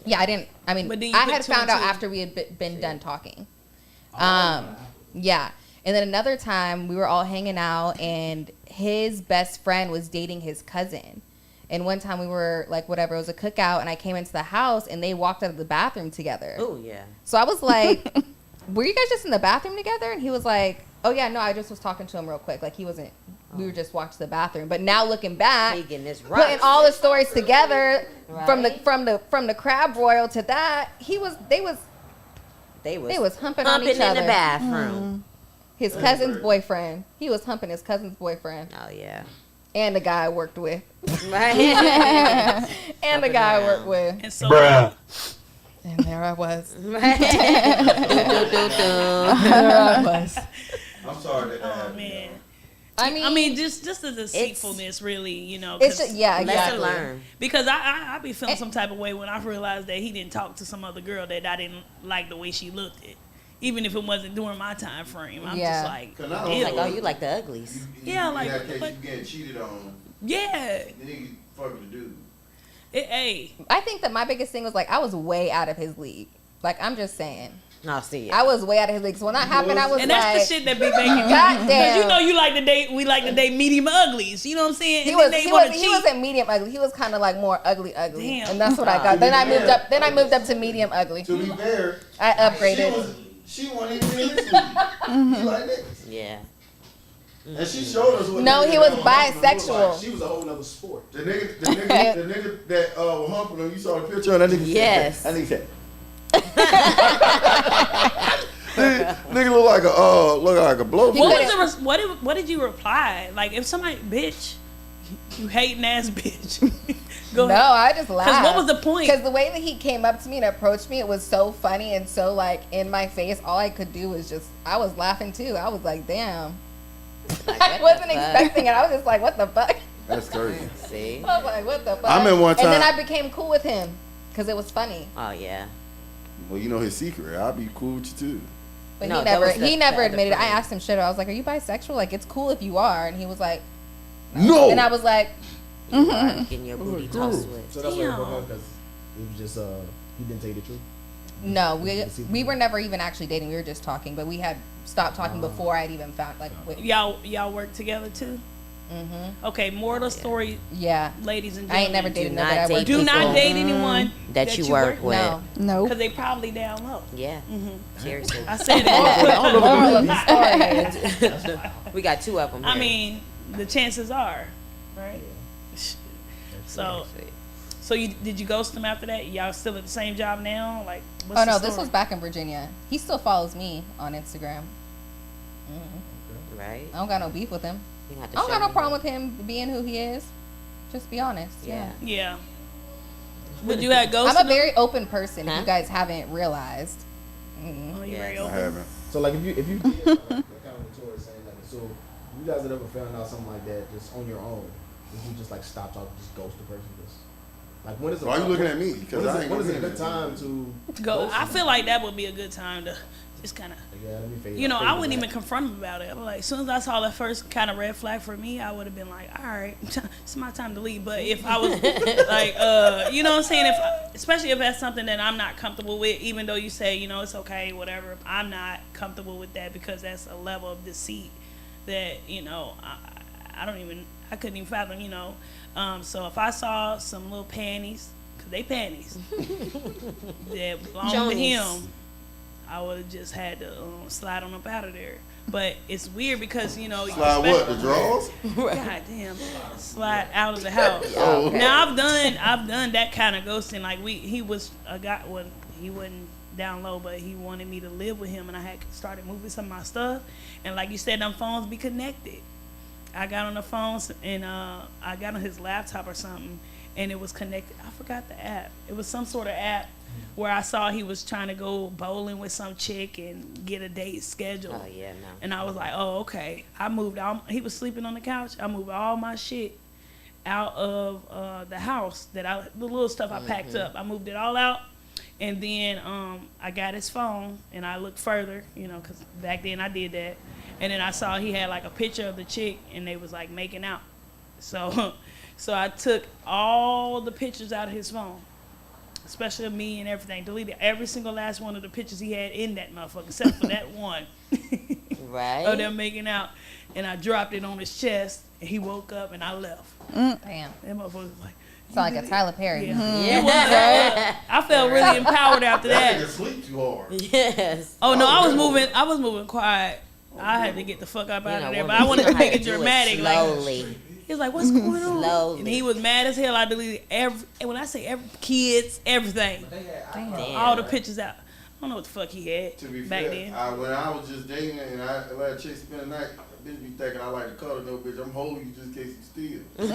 Yeah, I mean, But then you I put had two and found out two. after we had been done talking. Oh, Yeah. And then another time we were all hanging out and his best friend was dating his cousin. And one time we were like, whatever, it was a cookout and I came into the house and they walked out of the bathroom together. Oh yeah. So I was like, were you guys just in the bathroom together? And he was like, oh yeah, no, I just was talking to him real quick. Like he wasn't, we were just walked to the bathroom. But now looking back, He getting this putting right. all the stories together from Right. the crab broil to that, they was humping on each in other. the bathroom. His cousin's boyfriend. He was humping his cousin's boyfriend Oh yeah. and the guy I worked with. Right. And the guy I worked with. And so And there I was. Right. Do, do, do. There I was. I'm sorry that oh happened. man. I mean, just the deceitfulness, really, you know. it's 'cause- just, yeah, Lesson exactly. learned. Because I be feeling some type of way when I realized that he didn't talk to some other girl that I didn't like the way she looked at. even if it wasn't during my time frame. I'm Yeah. just like, Cause not ew. only- Like, oh, you like the uglies. Yeah, like, in that what the case, fuck? you getting cheated on. yeah. Then you fucking the dude. Hey, I think that my biggest thing was like I was way out of his league. Like I'm just saying, I'll see it. I was way out of his league. So when that happened, I was and like, that's the shit that be making me. God damn. Because you know you like to date. We like to date medium uglies. You know what I'm saying? He And then was they he wanna was he cheat. wasn't medium ugly. He was kind of like more ugly, Damn. and that's what I got. Then I moved up. Then I moved up to medium ugly. To be fair, I upgraded. she wasn't even in this league. He like niggas. Yeah. And she showed us what No, niggas he was that humping them look bisexual. like. She was a whole nother sport. The nigga that was humping him, you saw the picture of that nigga? Yes. That nigga said. nigga look like a blowfish. What did you reply? Like if somebody, bitch, you hating ass bitch. Go No, ahead. I just laughed. Because what was the point? Because the way that he came up to me and approached me, it was so funny and so like in my face. All I could do was just, I was laughing too. I was like, damn. Like, I what wasn't the fuck? expecting it. I was just like, what the fuck? That's crazy. See? I was like, what the fuck? I remember one And then time- I became cool with him because it was funny. Oh, yeah. Well, you know his secret. I'll be cool with you too. But No, he that never was the admitted it. I friend. asked him straight up. I was like, are you bisexual? Like, it's cool if you are. And he was like, No. and I was like, You are getting your booty tossed with. So that's why Damn. broke up because it was just he didn't tell you the truth. no, we were never even actually dating. We were just talking, but we had stopped talking Oh. before I'd even found like, y'all work together too. mm-hmm. Okay, moral story, yeah. ladies and I ain't gentlemen. never dated Do nobody not I date worked Do with. not people date anyone that you work with. No. Nope. because they probably down low. Yeah. Seriously. I said it. Moral of the story. We got two of them here. I mean, the chances are, right? So, did you ghost him after that? Y'all still at the same job now? Like, what's Oh the no, story? this was back in Virginia. He still follows me on Instagram. right? I don't got no beef with him. You have I to don't show got no me problem that. with him being who he is. Just be honest. Yeah. Yeah. Would you have ghosted I'm a him? very open person. If Huh? you guys haven't realized. Oh, you very Yes. I open. haven't. So like if you did like kind of what Tori saying like so you guys had ever found out something like that just on your own, if you just like stop talking, just ghost the person, just like when is Why are you looking at me? Because I ain't when is gonna a be good time to Go. ghost I them? feel like that would be a good time to just kind of, Yeah, let me fade you know, fade I to wouldn't that. even confront him about it. I'm like, as soon as I saw that first kind of red flag for me, I would have been like, all right, it's my time to leave. But if I was like, you know what I'm saying? Especially if that's something that I'm not comfortable with, even though you say, you know, it's okay, whatever. I'm not comfortable with that because that's a level of deceit that, you know, I couldn't even fathom, you know. So if I saw some little panties, because they panties, that belong to Jonies. him, I would have just had to slide on up out of there. But it's weird because, you know, Slide what? The drawers? God damn, slide out of the house. Oh. Now I've done that kind of ghosting. Like he was a guy when he wasn't down low, but he wanted me to live with him, and I had started moving some of my stuff. And like you said, them phones be connected. I got on the phones and I got on his laptop or something, and it was connected. I forgot the app. It was some sort of app where I saw he was trying to go bowling with some chick and get a date scheduled. Oh, yeah, no. And I was like, oh, okay. I moved all, he was sleeping on the couch. I moved all my shit out of the house the little stuff I packed up. I moved it all out. And then I got his phone and I looked further, you know, because back then I did that. And then I saw he had like a picture of the chick and they was like making out. So I took all the pictures out of his phone, especially of me and everything. Deleted every single last one of the pictures he had in that motherfucker, except for that one. Right. Of them making out. And I dropped it on his chest and he woke up and I left. Damn. That motherfucker was like, Sound like a Tyler Perry. yeah. Yeah. It was, I felt really empowered after That that. nigga sleep too hard. Yes. Oh no, I was moving quiet. I had to get the fuck up out You of know, there, but women, I wanted you know to how make it do dramatic. Like slowly. he was like, "What's going on?" Slowly. And he was mad as hell. I deleted every. And when I say every, kids, everything, Damn. all the pictures out. I don't know what the fuck he had To be back fair, then. when I was just dating and I let a chick spend the night, bitch be thinking I like to color no bitch. I'm holding you just in case you steal.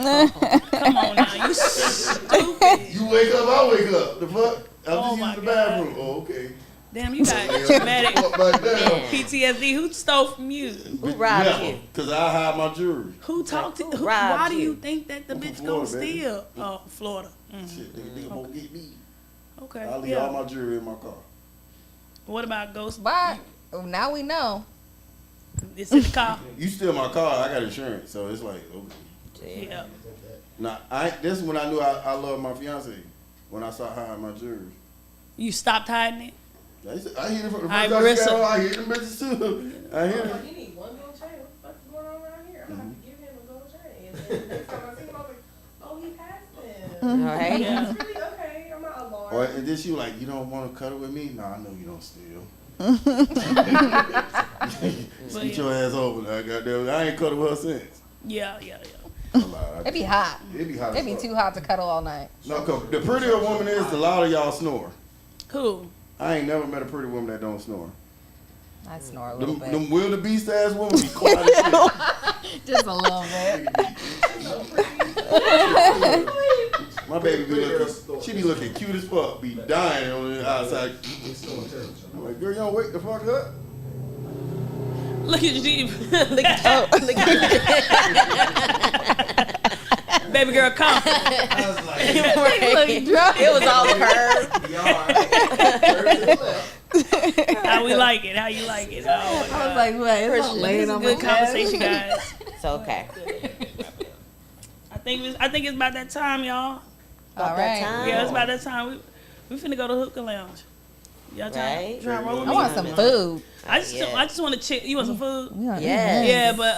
Come on now, you stupid. You wake up, I wake up. The fuck? I'm Oh just my using the God. bathroom. Oh, okay. Damn, you got dramatic Fuck back there. Man. PTSD. Who stole from you? Who robbed you? Because I hide my jewelry. Who talked to? Who Why robbed do you? you think that the I'm from bitch gonna Florida, baby. steal? Oh, Florida. Shit, nigga won't get me. Okay. I leave Yeah. all my jewelry in my car. What about ghost? But now we know. It's in the car. You steal my car, I got insurance, so it's like, okay. Yeah. Nah, this is when I knew I loved my fiance. When I started hiding my jewelry. You stopped hiding it? I hit it from the Alright, first time Marissa. I hit them bitches too. I hit Oh, it. you need one gold chain. What the fuck is going on around here? I'm gonna have to give him a gold chain. And then next time I see him, I was like, oh, he passed them. Right? Yeah. It's really okay. I'm not alarmed. Or and then she was like, you don't want to cuddle with me? Nah, I know you don't steal. Scoot your ass over there, goddamn. I ain't cuddled with her since. Yeah. It be hot. It be hot. It be too hot to cuddle all night. No, 'cause the prettier a woman is, the louder y'all snore. Who? I ain't never met a pretty woman that don't snore. I snore a little bit. Them wildebeest ass women be quiet as shit. Just a little bit. My baby be looking, she be looking cute as fuck, be dying on the outside. I'm like, girl, you don't wake the fuck up? Look at you. Baby girl, come. I was like, It was all curved. How we like it? How you like it? Oh, I was like, man, it's all this laying is a on good my chest. conversation, guys. It's okay. I think it's about that time, y'all. All right. Yeah, it's about that time. We finna go to Hookah Lounge. Y'all Right. trying to roll with I me? want some food. I just want to chill. You want some food? Yes. Yeah, but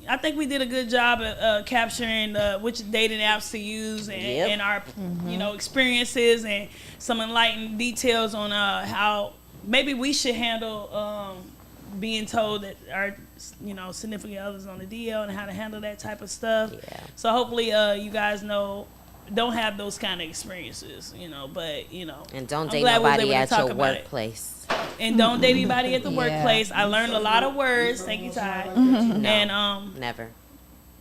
I think we did a good job at capturing which dating apps to use and our experiences and some enlightened details on how maybe we should handle being told that our significant others on the DL and how to handle that type of stuff. Yeah. So hopefully you guys don't have those kind of experiences, but And don't I'm date glad we was nobody able to at talk your about it. workplace. And don't date anybody at the Yeah. workplace. I learned a lot of words. Thank you, Ty. No, And never.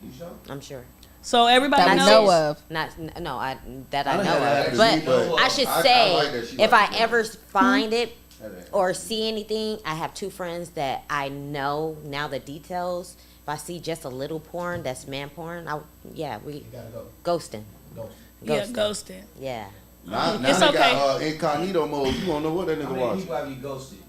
You sure? I'm sure. so everybody That I knows. know of. Not no, I done know had that of. happen to But me, I should I say, like that she if like I ever find it that. or see anything, I have two friends that I know now the details. If I see just a little porn, that's man porn. We You gotta go. ghosting. Go. Yeah, Ghosting. ghosting. Yeah. Now It's they okay. got incognito mode. You won't know what that how nigga many watching. people have you ghosted?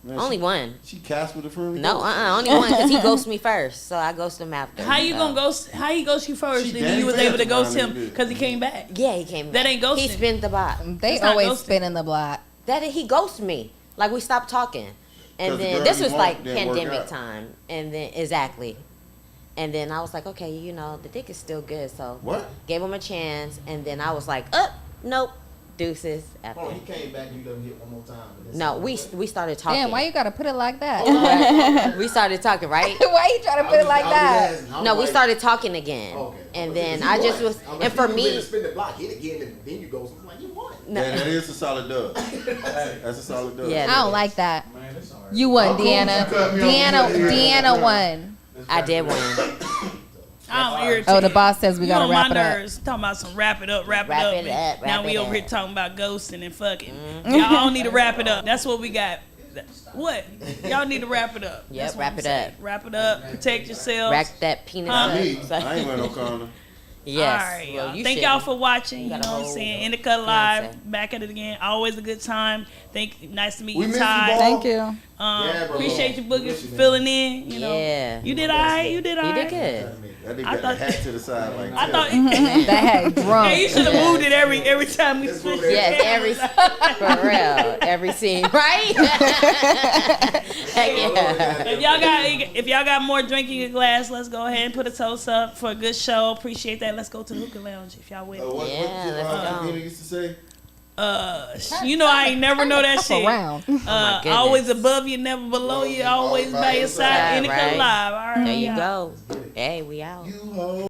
Man, Only one. She cast with a friend. No, only one because he ghosted me first, so I ghosted him after. How you gonna ghost? How he ghost you first? She Then damn you was able to fast ghost around him this bitch. because he came back. Yeah, he came. That back. ain't ghosting. He spent the block. They That's not always ghosting. spin in the block. That he ghosted me. Like we stopped talking, and 'Cause the then girl this you was want like didn't work pandemic out. time, and then exactly, and then I was like, okay, the dick is still good, so What? gave him a chance, and then I was like, nope, deuces. After. Oh, he came back. You let him hit one more time. but this No, time- we started talking. Damn, why you gotta put it like that? we started talking, right? Why you trying to put it like that? No, we started talking again, Okay. and then I just was, and for me, spin the block, hit again, and then you go. So I'm like, you won. no, Yeah, that is a solid dub. That's a solid dub. Yeah. I don't like that. Man, it's alright. You won, I'm cool. Deanna. You cut me off. Deanna won. I did win. I'm irritated. Oh, the boss says we You gotta on wrap my it up. nerves. Talking about some wrap it up. Wrap it up, Now wrap we it over here up. talking about ghosting and fucking. Y'all all need to wrap it up. That's what we got. What? Y'all need to wrap it up. Yep, That's what wrap I'm it saying. up. Wrap it up. Protect yourselves. Rack that penis Huh? up. Me, I ain't wearing no condom. Yes. All right, Well, y'all. you Thank shouldn't. y'all for watching. You know got a what I'm whole saying? Indica Live, fiance. back at it again. Always a good time. Nice to meet We you, miss you, Ty. Ball. Thank you. Yeah, bro. Appreciate you, We Boogie, miss for you, man. filling in. You know, Yeah. you did all right. You did all You right. did good. That nigga I got thought- the hat to the side like I thought. That had drunk. Yeah, you should have moved it every time we switched. Yes, every for real, every scene, right? Heck yeah. If y'all got more drink in your glass, let's go ahead and put a toast up for a good show. Appreciate that. Let's go to the hookah lounge if y'all with. What Yeah, let's go. Gina used to say? You know I ain't never know that shit. Around. goodness. Always above you, never below you. Always by your side. side, Indica right. Live. All right. There you y'all. go. Hey, we out. You hoe.